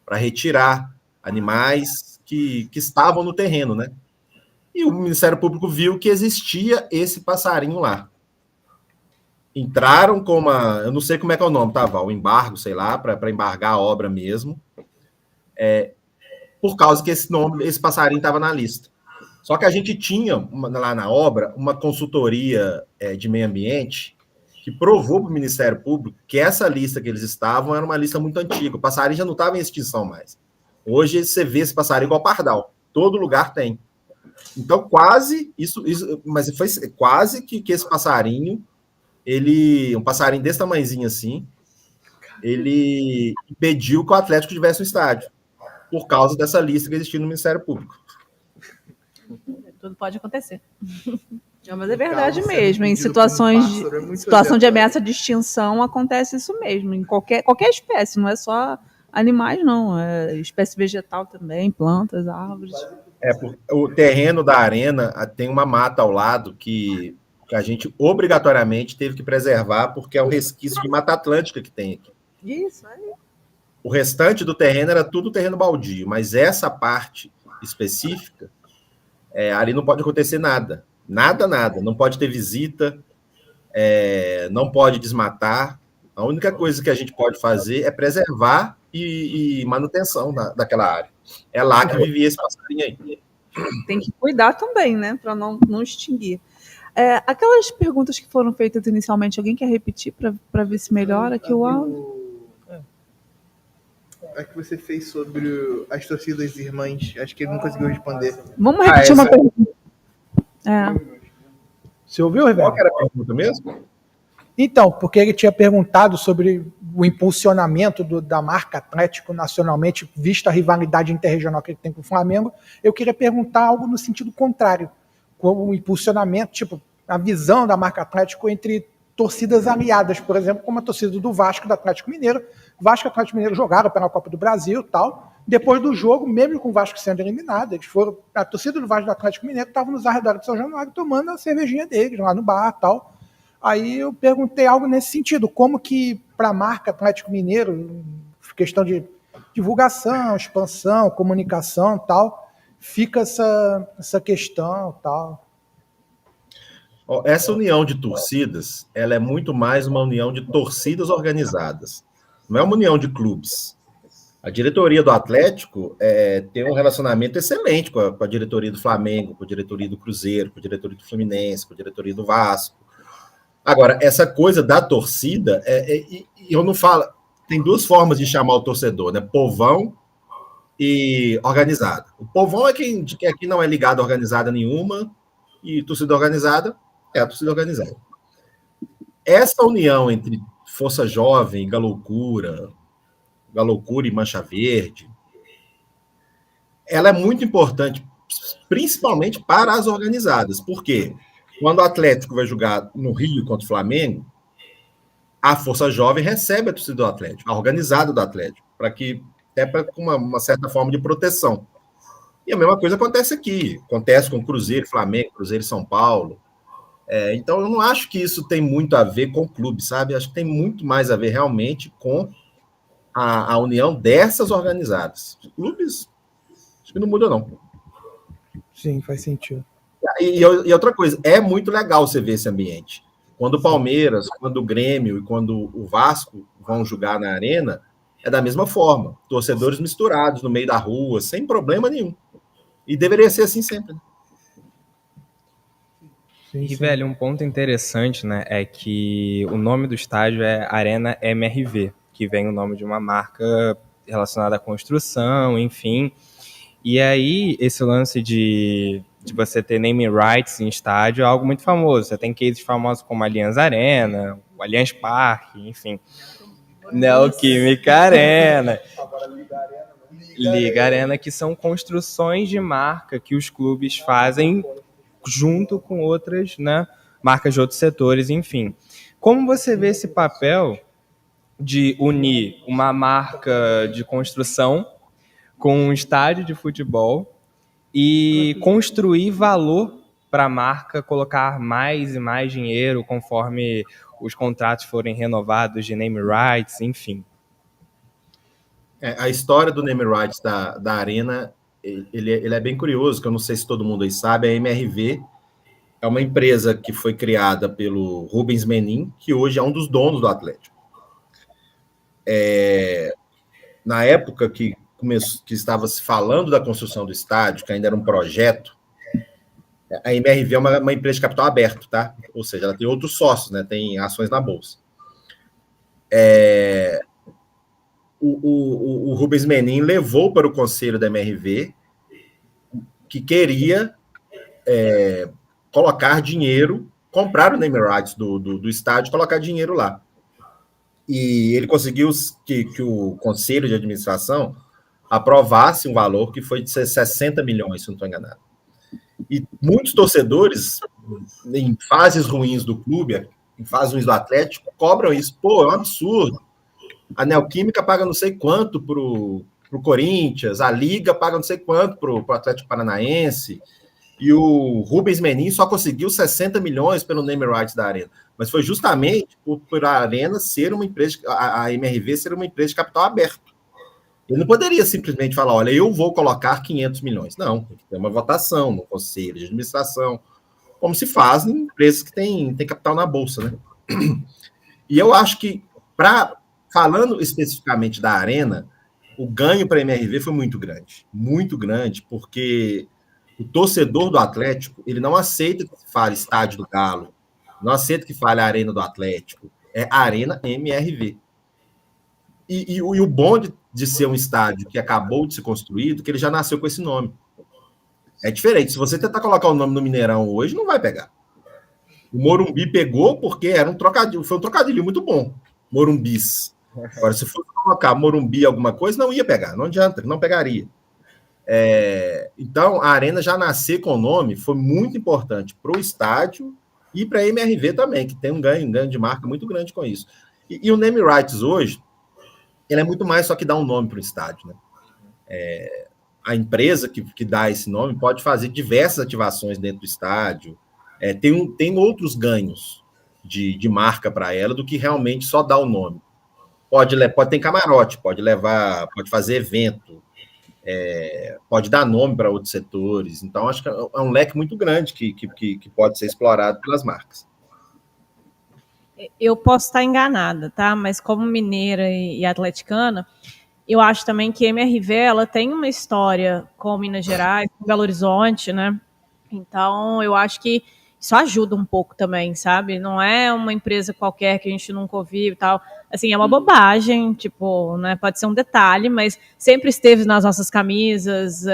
[SPEAKER 7] para retirar animais que estavam no terreno, né? E o Ministério Público viu que existia esse passarinho lá. Entraram com eu não sei como é que é o nome, tá, Val? O embargo, sei lá, para embargar a obra mesmo. Por causa que esse passarinho estava na lista. Só que a gente tinha lá na obra uma consultoria de meio ambiente que provou para o Ministério Público que essa lista que eles estavam era uma lista muito antiga. O passarinho já não estava em extinção mais. Hoje você vê esse passarinho igual pardal. Todo lugar tem. Então, quase mas foi quase que esse passarinho, um passarinho desse tamanhozinho assim, ele impediu que o Atlético tivesse um estádio, por causa dessa lista que existia no Ministério Público.
[SPEAKER 6] Tudo pode acontecer.
[SPEAKER 2] Mas é verdade mesmo. Em situação de ameaça de extinção, acontece isso mesmo. Em qualquer espécie, não é só animais, não. É espécie vegetal também, plantas, árvores.
[SPEAKER 7] O terreno da Arena tem uma mata ao lado que a gente obrigatoriamente teve que preservar, porque é o resquício de Mata Atlântica que tem aqui.
[SPEAKER 2] Isso aí.
[SPEAKER 7] O restante do terreno era tudo terreno baldio, mas essa parte específica, ali não pode acontecer nada. Nada. Não pode ter visita, não pode desmatar. A única coisa que a gente pode fazer é preservar e manutenção daquela área. É lá que vivia esse passarinho aí.
[SPEAKER 2] Tem que cuidar também, né? Para não extinguir. Aquelas perguntas que foram feitas inicialmente, alguém quer repetir para ver se melhora aqui o áudio?
[SPEAKER 8] A que você fez sobre as torcidas irmãs, acho que ele não conseguiu responder.
[SPEAKER 2] Vamos repetir uma pergunta.
[SPEAKER 4] Você ouviu, Ribeiro?
[SPEAKER 7] Qual que era a pergunta mesmo?
[SPEAKER 4] Então, porque ele tinha perguntado sobre o impulsionamento da marca Atlético nacionalmente, vista a rivalidade interregional que ele tem com o Flamengo, eu queria perguntar algo no sentido contrário, como o impulsionamento, tipo, a visão da marca Atlético entre torcidas aliadas, por exemplo, como a torcida do Vasco e do Atlético Mineiro. Vasco e Atlético Mineiro jogaram pela Copa do Brasil e tal. Depois do jogo, mesmo com o Vasco sendo eliminado, eles foram, a torcida do Vasco e do Atlético Mineiro estava nos arredores de São Januário tomando a cervejinha deles lá no bar e tal. Aí eu perguntei algo nesse sentido, como que para a marca Atlético Mineiro, questão de divulgação, expansão, comunicação e tal, fica essa questão e tal.
[SPEAKER 7] Essa união de torcidas, ela é muito mais uma união de torcidas organizadas. Não é uma união de clubes. A diretoria do Atlético tem um relacionamento excelente com a diretoria do Flamengo, com a diretoria do Cruzeiro, com a diretoria do Fluminense, com a diretoria do Vasco. Agora, essa coisa da torcida, eu não falo... Tem duas formas de chamar o torcedor, né? Povão e organizado. O povão é quem aqui não é ligado a organizada nenhuma, e torcida organizada é a torcida organizada. Essa união entre Força Jovem e Galoucura e Mancha Verde, ela é muito importante, principalmente para as organizadas. Por quê? Quando o Atlético vai jogar no Rio contra o Flamengo, a Força Jovem recebe a torcida do Atlético, a organizada do Atlético, com uma certa forma de proteção. E a mesma coisa acontece aqui. Acontece com Cruzeiro, Flamengo, Cruzeiro e São Paulo. Então, eu não acho que isso tem muito a ver com o clube, sabe? Acho que tem muito mais a ver realmente com a união dessas organizadas. Os clubes, acho que não muda, não.
[SPEAKER 4] Sim, faz sentido.
[SPEAKER 7] E outra coisa, é muito legal você ver esse ambiente. Quando o Palmeiras, quando o Grêmio e quando o Vasco vão jogar na arena, é da mesma forma. Torcedores misturados no meio da rua, sem problema nenhum. E deveria ser assim sempre.
[SPEAKER 5] E, velho, um ponto interessante, né, é que o nome do estádio é Arena MRV, que vem o nome de uma marca relacionada à construção, enfim. E aí, esse lance de você ter naming rights em estádio é algo muito famoso. Você tem cases famosos como a Allianz Arena, o Allianz Parque, enfim. Neoquímica Arena. Liga Arena, que são construções de marca que os clubes fazem junto com outras, né, marcas de outros setores, enfim. Como você vê esse papel de unir uma marca de construção com um estádio de futebol e construir valor para a marca, colocar mais e mais dinheiro conforme os contratos forem renovados de name rights, enfim?
[SPEAKER 7] A história do name rights da Arena, ele é bem curioso, que eu não sei se todo mundo aí sabe, a MRV é uma empresa que foi criada pelo Rubens Menin, que hoje é um dos donos do Atlético. Na época que estava se falando da construção do estádio, que ainda era um projeto, a MRV é uma empresa de capital aberto, tá? Ou seja, ela tem outros sócios, né? Tem ações na bolsa. O Rubens Menin levou para o conselho da MRV que queria colocar dinheiro, comprar o name rights do estádio, colocar dinheiro lá. E ele conseguiu que o conselho de administração aprovasse um valor que foi de 60 milhões, se não estou enganado. E muitos torcedores, em fases ruins do clube, em fases ruins do Atlético, cobram isso. Pô, é um absurdo. A Neoquímica paga não sei quanto para o Corinthians, a Liga paga não sei quanto para o Atlético Paranaense, e o Rubens Menin só conseguiu 60 milhões pelo name rights da Arena. Mas foi justamente por a Arena ser uma empresa, a MRV ser uma empresa de capital aberto. Ele não poderia simplesmente falar, olha, eu vou colocar 500 milhões. Não, tem que ter uma votação no conselho de administração, como se faz em empresas que têm capital na bolsa, né? E eu acho que, falando especificamente da Arena, o ganho para a MRV foi muito grande, porque o torcedor do Atlético, ele não aceita que se fale estádio do Galo, não aceita que fale a Arena do Atlético, é Arena MRV. E o bom de ser um estádio que acabou de ser construído, que ele já nasceu com esse nome. É diferente, se você tentar colocar o nome no Mineirão hoje, não vai pegar. O Morumbi pegou porque era foi um trocadilho muito bom. Morumbis. Agora, se for colocar Morumbi alguma coisa, não ia pegar, não adianta, não pegaria. Então, a Arena já nascer com o nome foi muito importante para o estádio e para a MRV também, que tem um ganho de marca muito grande com isso. E o name rights hoje, ele é muito mais só que dar um nome para o estádio, né? A empresa que dá esse nome pode fazer diversas ativações dentro do estádio, tem outros ganhos de marca para ela do que realmente só dar o nome. Pode ter camarote, pode fazer evento, pode dar nome para outros setores. Então, acho que é um leque muito grande que pode ser explorado pelas marcas.
[SPEAKER 6] Eu posso estar enganada, tá? Mas como mineira e atleticana, eu acho também que a MRV ela tem uma história com Minas Gerais, com Belo Horizonte, né? Então, eu acho que isso ajuda um pouco também, sabe? Não é uma empresa qualquer que a gente nunca ouviu e tal. Assim, é uma bobagem, tipo, né? Pode ser um detalhe, mas sempre esteve nas nossas camisas.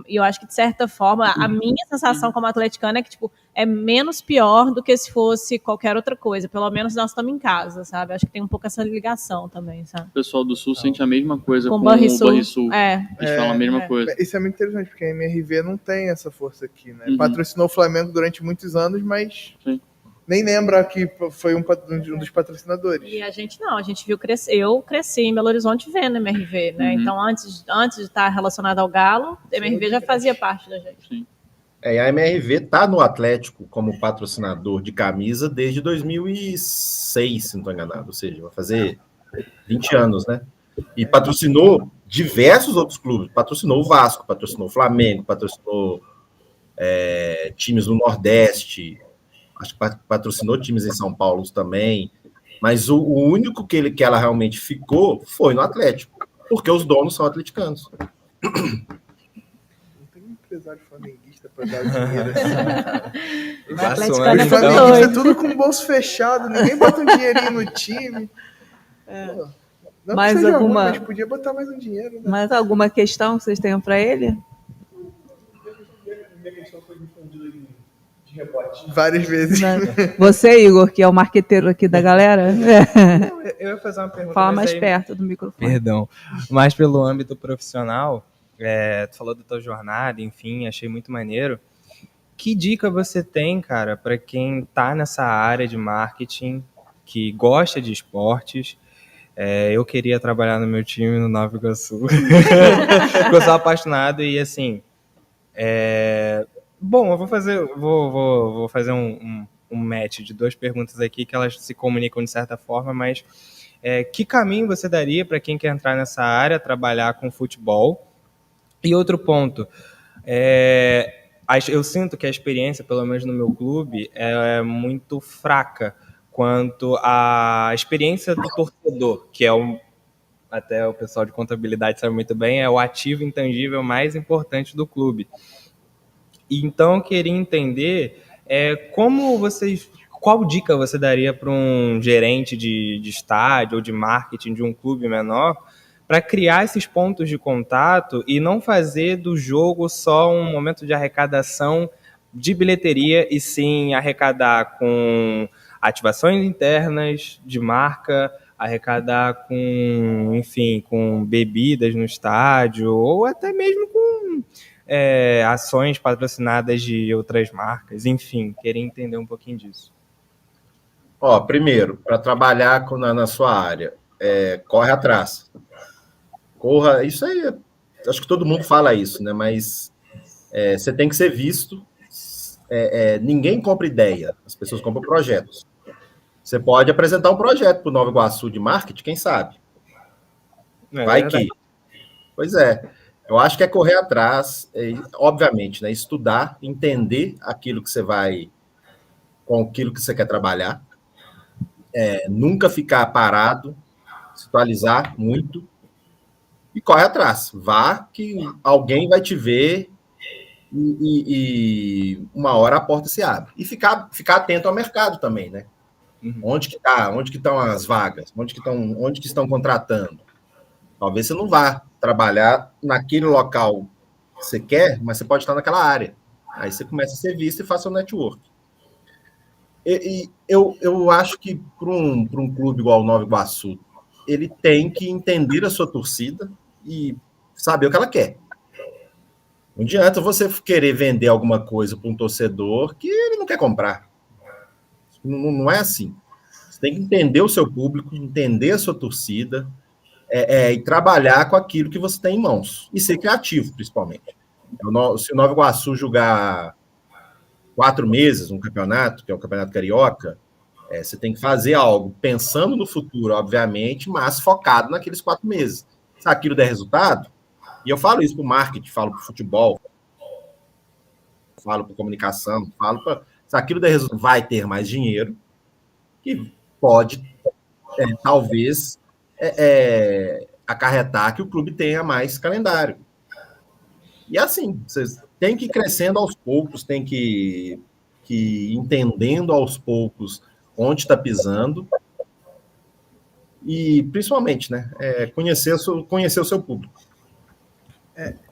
[SPEAKER 6] E eu acho que, de certa forma, a minha sensação como atleticana é que, tipo, é menos pior do que se fosse qualquer outra coisa. Pelo menos nós estamos em casa, sabe? Acho que tem um pouco essa ligação também, sabe?
[SPEAKER 1] O pessoal do Sul sente a mesma coisa com o
[SPEAKER 6] Banrisul.
[SPEAKER 1] Banrisul. Eles falam a mesma coisa.
[SPEAKER 8] Isso é muito interessante, porque a MRV não tem essa força aqui, né?
[SPEAKER 1] Uhum.
[SPEAKER 8] Patrocinou o Flamengo durante muitos anos, mas
[SPEAKER 1] Sim.
[SPEAKER 8] nem lembra que foi um dos patrocinadores.
[SPEAKER 6] E a gente não, a gente viu crescer. Eu cresci em Belo Horizonte vendo MRV, né?
[SPEAKER 1] Uhum.
[SPEAKER 6] Então, antes de estar relacionado ao Galo, a MRV já fazia parte da gente.
[SPEAKER 1] Sim.
[SPEAKER 7] A MRV está no Atlético como patrocinador de camisa desde 2006, se não estou enganado. Ou seja, vai fazer 20 anos, né? E patrocinou diversos outros clubes. Patrocinou o Vasco, patrocinou o Flamengo, patrocinou times do Nordeste. Acho que patrocinou times em São Paulo também. Mas o único que ela realmente ficou foi no Atlético, porque os donos são atleticanos.
[SPEAKER 8] Não tem um empresário flamenguista para dar dinheiro assim.
[SPEAKER 6] O Atlético
[SPEAKER 8] Os
[SPEAKER 6] é muito
[SPEAKER 8] flamenguistas
[SPEAKER 6] doido.
[SPEAKER 8] tudo com o bolso fechado, ninguém bota um dinheirinho no time. Pô, não
[SPEAKER 2] Mais
[SPEAKER 8] que seja
[SPEAKER 2] alguma-
[SPEAKER 8] ruim, mas podia botar mais um dinheiro, né?
[SPEAKER 2] Mais alguma questão que vocês tenham para ele?
[SPEAKER 9] Minha questão foi respondida de rebote.
[SPEAKER 8] Várias vezes.
[SPEAKER 2] Você, Igor, que é o marqueteiro aqui da galera,
[SPEAKER 5] Eu ia fazer uma pergunta.
[SPEAKER 2] fala
[SPEAKER 5] mas
[SPEAKER 2] mais
[SPEAKER 5] aí-
[SPEAKER 2] perto do microfone.
[SPEAKER 5] Perdão. Mas pelo âmbito profissional, tu falou da tua jornada, enfim, achei muito maneiro. Que dica você tem, cara, para quem tá nessa área de marketing, que gosta de esportes? Eu queria trabalhar no meu time no Nova Iguaçu. Porque eu sou apaixonado e, assim... Bom, eu vou fazer um match de duas perguntas aqui que elas se comunicam de certa forma, mas que caminho você daria para quem quer entrar nessa área, trabalhar com futebol? E outro ponto, eu sinto que a experiência, pelo menos no meu clube, é muito fraca quanto à experiência do torcedor, que é até o pessoal de contabilidade sabe muito bem, é o ativo intangível mais importante do clube. Então, eu queria entender qual dica você daria para um gerente de estádio ou de marketing de um clube menor para criar esses pontos de contato e não fazer do jogo só um momento de arrecadação de bilheteria, e sim arrecadar com ativações internas de marca, arrecadar com, enfim, com bebidas no estádio, ou até mesmo com ações patrocinadas de outras marcas, enfim, queria entender um pouquinho disso.
[SPEAKER 7] Primeiro, para trabalhar na sua área, corre atrás. Corra, isso aí, acho que todo mundo fala isso, né? Mas você tem que ser visto. Ninguém compra ideia, as pessoas compram projetos. Você pode apresentar um projeto para o Nova Iguaçu de marketing, quem sabe? Vai
[SPEAKER 5] verdade.
[SPEAKER 7] que. Pois é. Eu acho que é correr atrás, obviamente, né? Estudar, entender aquilo que você vai, com aquilo que você quer trabalhar. Nunca ficar parado, se atualizar muito e corre atrás. Vá que alguém vai te ver e uma hora a porta se abre. E ficar atento ao mercado também, né?
[SPEAKER 5] Uhum.
[SPEAKER 7] Onde que estão as vagas? Onde que estão contratando? Talvez você não vá trabalhar naquele local que você quer, mas você pode estar naquela área. Aí você começa a ser visto e faz seu network. Eu acho que para um clube igual o Nova Iguaçu, ele tem que entender a sua torcida e saber o que ela quer. Não adianta você querer vender alguma coisa para um torcedor que ele não quer comprar. Não é assim. Você tem que entender o seu público, entender a sua torcida e trabalhar com aquilo que você tem em mãos. E ser criativo, principalmente. Se o Nova Iguaçu jogar 4 meses um campeonato, que é o Campeonato Carioca, você tem que fazer algo pensando no futuro, obviamente, mas focado naqueles 4 meses. Se aquilo der resultado, e eu falo isso para o marketing, falo para o futebol, falo para comunicação, falo para... Se aquilo der resultado, vai ter mais dinheiro, que pode, talvez, acarretar que o clube tenha mais calendário. E assim, vocês têm que ir crescendo aos poucos, tem que ir entendendo aos poucos onde está pisando e, principalmente, né, conhecer o seu público.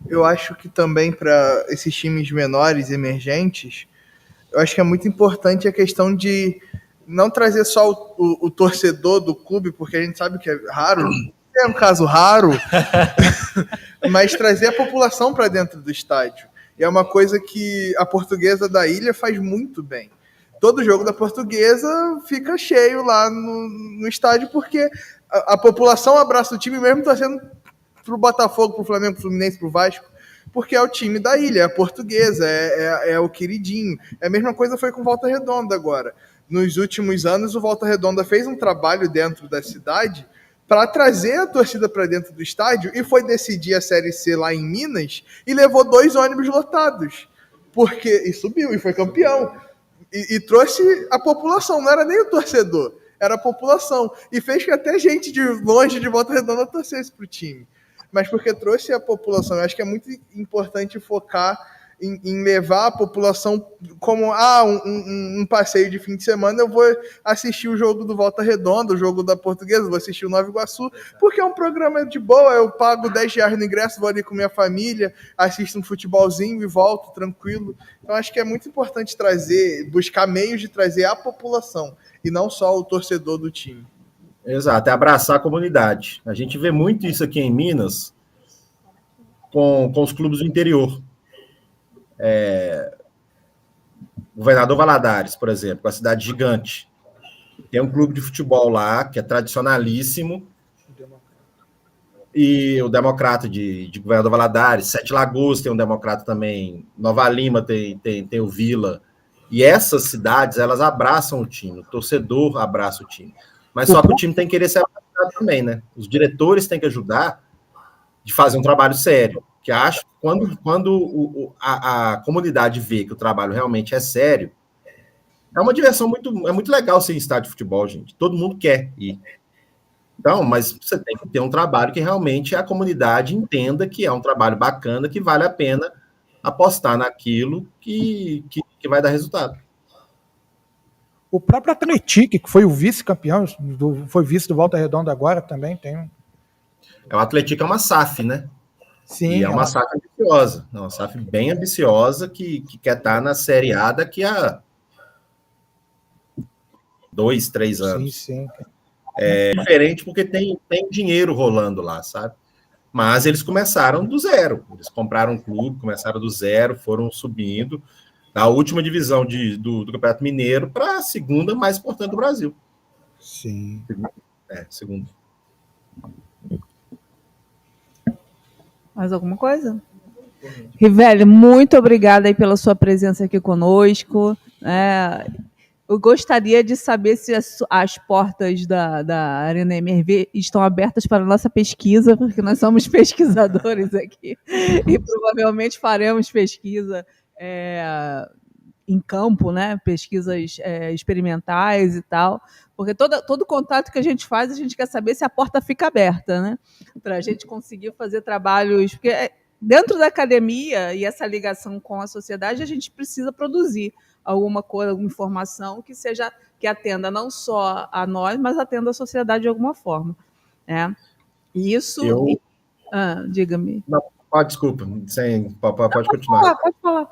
[SPEAKER 8] Eu acho que também para esses times menores, emergentes, eu acho que é muito importante a questão de não trazer só o torcedor do clube, porque a gente sabe que é raro, é um caso raro, mas trazer a população para dentro do estádio. E é uma coisa que a Portuguesa da Ilha faz muito bem. Todo jogo da Portuguesa fica cheio lá no estádio, porque a população abraça o time, mesmo torcendo pro Botafogo, pro Flamengo, pro Fluminense, pro Vasco, porque é o time da Ilha, é a Portuguesa, é o queridinho. É a mesma coisa foi com Volta Redonda agora. Nos últimos anos, o Volta Redonda fez um trabalho dentro da cidade para trazer a torcida para dentro do estádio e foi decidir a Série C lá em Minas e levou 2 ônibus lotados. E subiu, e foi campeão. E trouxe a população, não era nem o torcedor, era a população. E fez que até gente de longe de Volta Redonda torcesse pro time. Mas porque trouxe a população. Eu acho que é muito importante focar em levar a população como um passeio de fim de semana. Eu vou assistir o jogo do Volta Redonda, o jogo da Portuguesa, vou assistir o Nova Iguaçu, porque é um programa de boa, eu pago R$10 no ingresso, vou ali com minha família, assisto um futebolzinho e volto tranquilo. Então acho que é muito importante buscar meios de trazer a população, e não só o torcedor do time.
[SPEAKER 7] Exato, é abraçar a comunidade. A gente vê muito isso aqui em Minas com os clubes do interior. Governador Valadares, por exemplo, uma cidade gigante. Tem um clube de futebol lá, que é tradicionalíssimo, e o Democrata de Governador Valadares, Sete Lagoas tem um Democrata também, Nova Lima tem o Vila, e essas cidades, elas abraçam o time, o torcedor abraça o time. Mas só que o time tem que querer ser abraçado também, né? Os diretores têm que ajudar de fazer um trabalho sério. Que acho que quando a comunidade vê que o trabalho realmente é sério, é uma diversão muito legal ser em estádio de futebol, gente. Todo mundo quer ir. Então, mas você tem que ter um trabalho que realmente a comunidade entenda que é um trabalho bacana, que vale a pena apostar naquilo que vai dar resultado.
[SPEAKER 4] O próprio Atlético, que foi o vice-campeão, foi vice do Volta Redonda agora, também tem.
[SPEAKER 7] O Atlético é uma SAF, né?
[SPEAKER 4] Sim.
[SPEAKER 7] E é uma SAF ambiciosa. É uma SAF bem ambiciosa que quer estar na Série A daqui a 2, 3 anos.
[SPEAKER 4] Sim.
[SPEAKER 7] É diferente porque tem dinheiro rolando lá, sabe? Mas eles começaram do zero. Eles compraram um clube, começaram do zero, foram subindo da última divisão do Campeonato Mineiro para a segunda mais importante do Brasil.
[SPEAKER 4] Sim.
[SPEAKER 7] Segunda.
[SPEAKER 2] Mais alguma coisa? Rivelli, muito obrigada aí pela sua presença aqui conosco. Eu gostaria de saber se as portas da Arena MRV estão abertas para a nossa pesquisa, porque nós somos pesquisadores aqui e provavelmente faremos pesquisa em campo, né? Pesquisas experimentais e tal, porque todo contato que a gente faz, a gente quer saber se a porta fica aberta, né? Para a gente conseguir fazer trabalhos, porque dentro da academia e essa ligação com a sociedade, a gente precisa produzir alguma coisa, alguma informação que atenda não só a nós, mas atenda a sociedade de alguma forma. Isso... diga-me.
[SPEAKER 7] Não, desculpa, pode continuar.
[SPEAKER 2] Pode falar.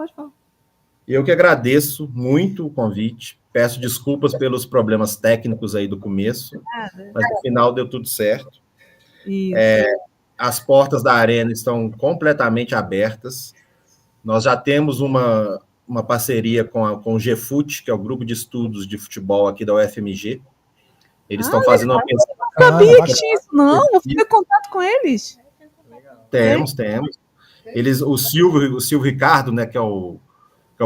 [SPEAKER 7] Eu que agradeço muito o convite, peço desculpas pelos problemas técnicos aí do começo, mas no final deu tudo certo.
[SPEAKER 2] Isso.
[SPEAKER 7] As portas da Arena estão completamente abertas. Nós já temos uma parceria com o GFUT, que é o Grupo de Estudos de Futebol aqui da UFMG. Eles estão fazendo uma pesquisa.
[SPEAKER 2] Não sabia que tinha isso, não. Vou fazer contato com eles.
[SPEAKER 7] Temos. O Silvio Ricardo, né, que é o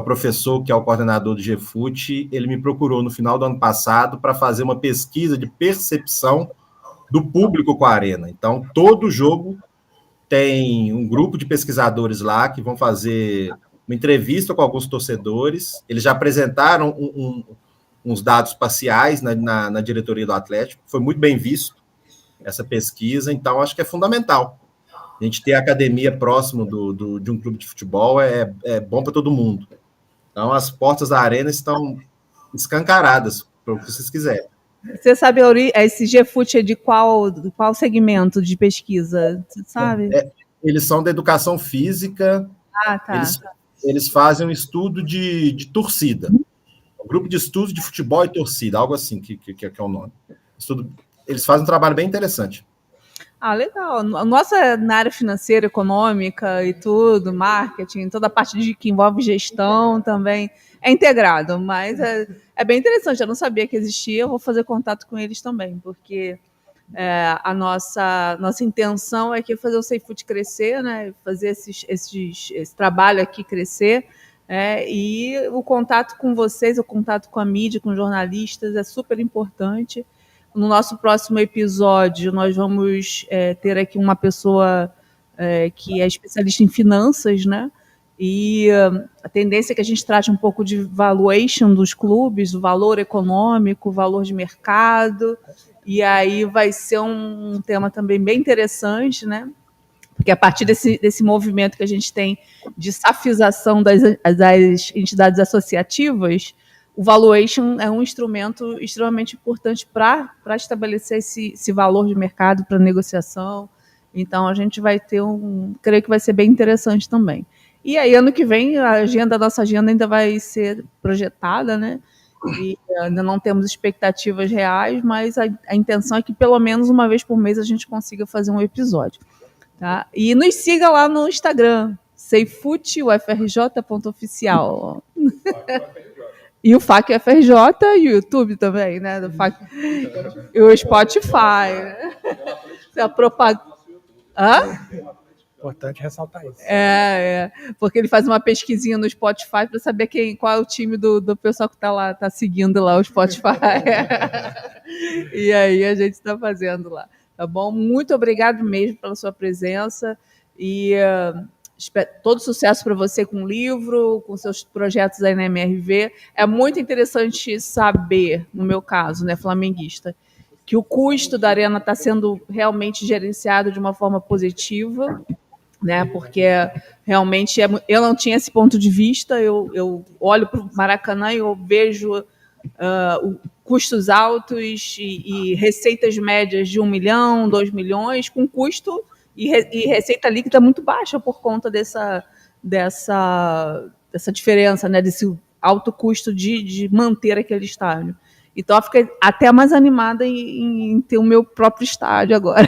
[SPEAKER 7] professor, que é o coordenador do GFUT, ele me procurou no final do ano passado para fazer uma pesquisa de percepção do público com a Arena. Então, todo jogo tem um grupo de pesquisadores lá que vão fazer uma entrevista com alguns torcedores. Eles já apresentaram uns dados parciais na diretoria do Atlético. Foi muito bem visto essa pesquisa, então acho que é fundamental. A gente ter a academia próximo de um clube de futebol é bom para todo mundo. Então, as portas da Arena estão escancaradas para o que vocês quiserem.
[SPEAKER 2] Você sabe, esse GFUT é de qual segmento de pesquisa? Você sabe?
[SPEAKER 7] Eles são da educação física.
[SPEAKER 2] Tá.
[SPEAKER 7] Eles fazem um estudo de torcida. Um grupo de estudo de futebol e torcida, algo assim que é o nome. Eles fazem um trabalho bem interessante.
[SPEAKER 2] Legal. Nossa, na área financeira, econômica e tudo, marketing, toda a parte que envolve gestão também é integrado, mas é bem interessante. Eu não sabia que existia, eu vou fazer contato com eles também, porque a nossa intenção é fazer o SafeFoot crescer, né? Fazer esse trabalho aqui crescer, e o contato com vocês, o contato com a mídia, com jornalistas é super importante. No nosso próximo episódio, nós vamos ter aqui uma pessoa que é especialista em finanças, né? E a tendência é que a gente trate um pouco de valuation dos clubes, o valor econômico, o valor de mercado, e aí vai ser um tema também bem interessante, né? Porque a partir desse movimento que a gente tem de safização das entidades associativas, o valuation é um instrumento extremamente importante para estabelecer esse valor de mercado para negociação. Então, a gente vai ter creio que vai ser bem interessante também. E aí, ano que vem, a nossa agenda ainda vai ser projetada, né? E ainda não temos expectativas reais, mas a intenção é que pelo menos uma vez por mês a gente consiga fazer um episódio. Tá? E nos siga lá no Instagram, safefoot.ufrj.oficial. E o FAQ FRJ e o YouTube também, né? Do FAQ. E o Spotify. Né? A propaganda.
[SPEAKER 4] Importante ressaltar isso.
[SPEAKER 2] Porque ele faz uma pesquisinha no Spotify para saber qual é o time do pessoal que está lá, está seguindo lá o Spotify. E aí a gente está fazendo lá. Tá bom? Muito obrigado mesmo pela sua presença e todo sucesso para você com o livro, com seus projetos aí na MRV. É muito interessante saber, no meu caso, né, flamenguista, que o custo da Arena está sendo realmente gerenciado de uma forma positiva, né, porque realmente eu não tinha esse ponto de vista. Eu olho para o Maracanã e eu vejo custos altos e receitas médias de 1 milhão, 2 milhões, com custo e receita líquida muito baixa por conta dessa diferença, né, desse alto custo de manter aquele estádio. Então, eu fiquei até mais animada em ter o meu próprio estádio agora.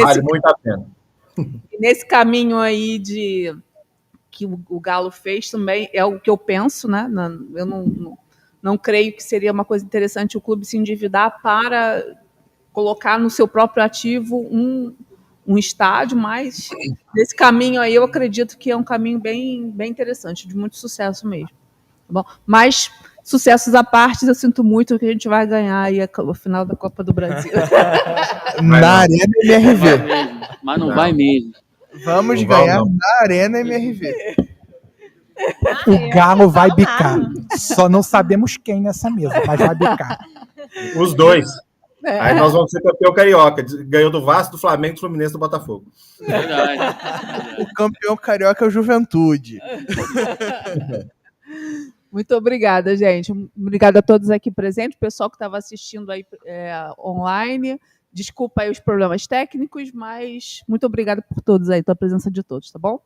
[SPEAKER 7] Vale muito a pena.
[SPEAKER 2] E nesse caminho aí que o Galo fez também, é o que eu penso, né? Eu não creio que seria uma coisa interessante o clube se endividar para colocar no seu próprio ativo um estádio, mas nesse caminho aí eu acredito que é um caminho bem, bem interessante, de muito sucesso mesmo. Tá bom? Mas, sucessos à parte, eu sinto muito que a gente vai ganhar aí o final da Copa do Brasil.
[SPEAKER 3] Na Arena MRV.
[SPEAKER 1] Mas não vai mesmo.
[SPEAKER 3] Vamos ganhar na Arena MRV.
[SPEAKER 4] O Galo vai bicar. Só não sabemos quem nessa mesa, mas vai bicar.
[SPEAKER 7] Os dois. Aí nós vamos ser campeão carioca. Ganhou do Vasco, do Flamengo, do Fluminense, do Botafogo.
[SPEAKER 1] Verdade.
[SPEAKER 3] O campeão carioca é o Juventude.
[SPEAKER 2] Muito obrigada, gente. Obrigada a todos aqui presentes, o pessoal que estava assistindo aí online. Desculpa aí os problemas técnicos, mas muito obrigada por todos aí, pela presença de todos, tá bom?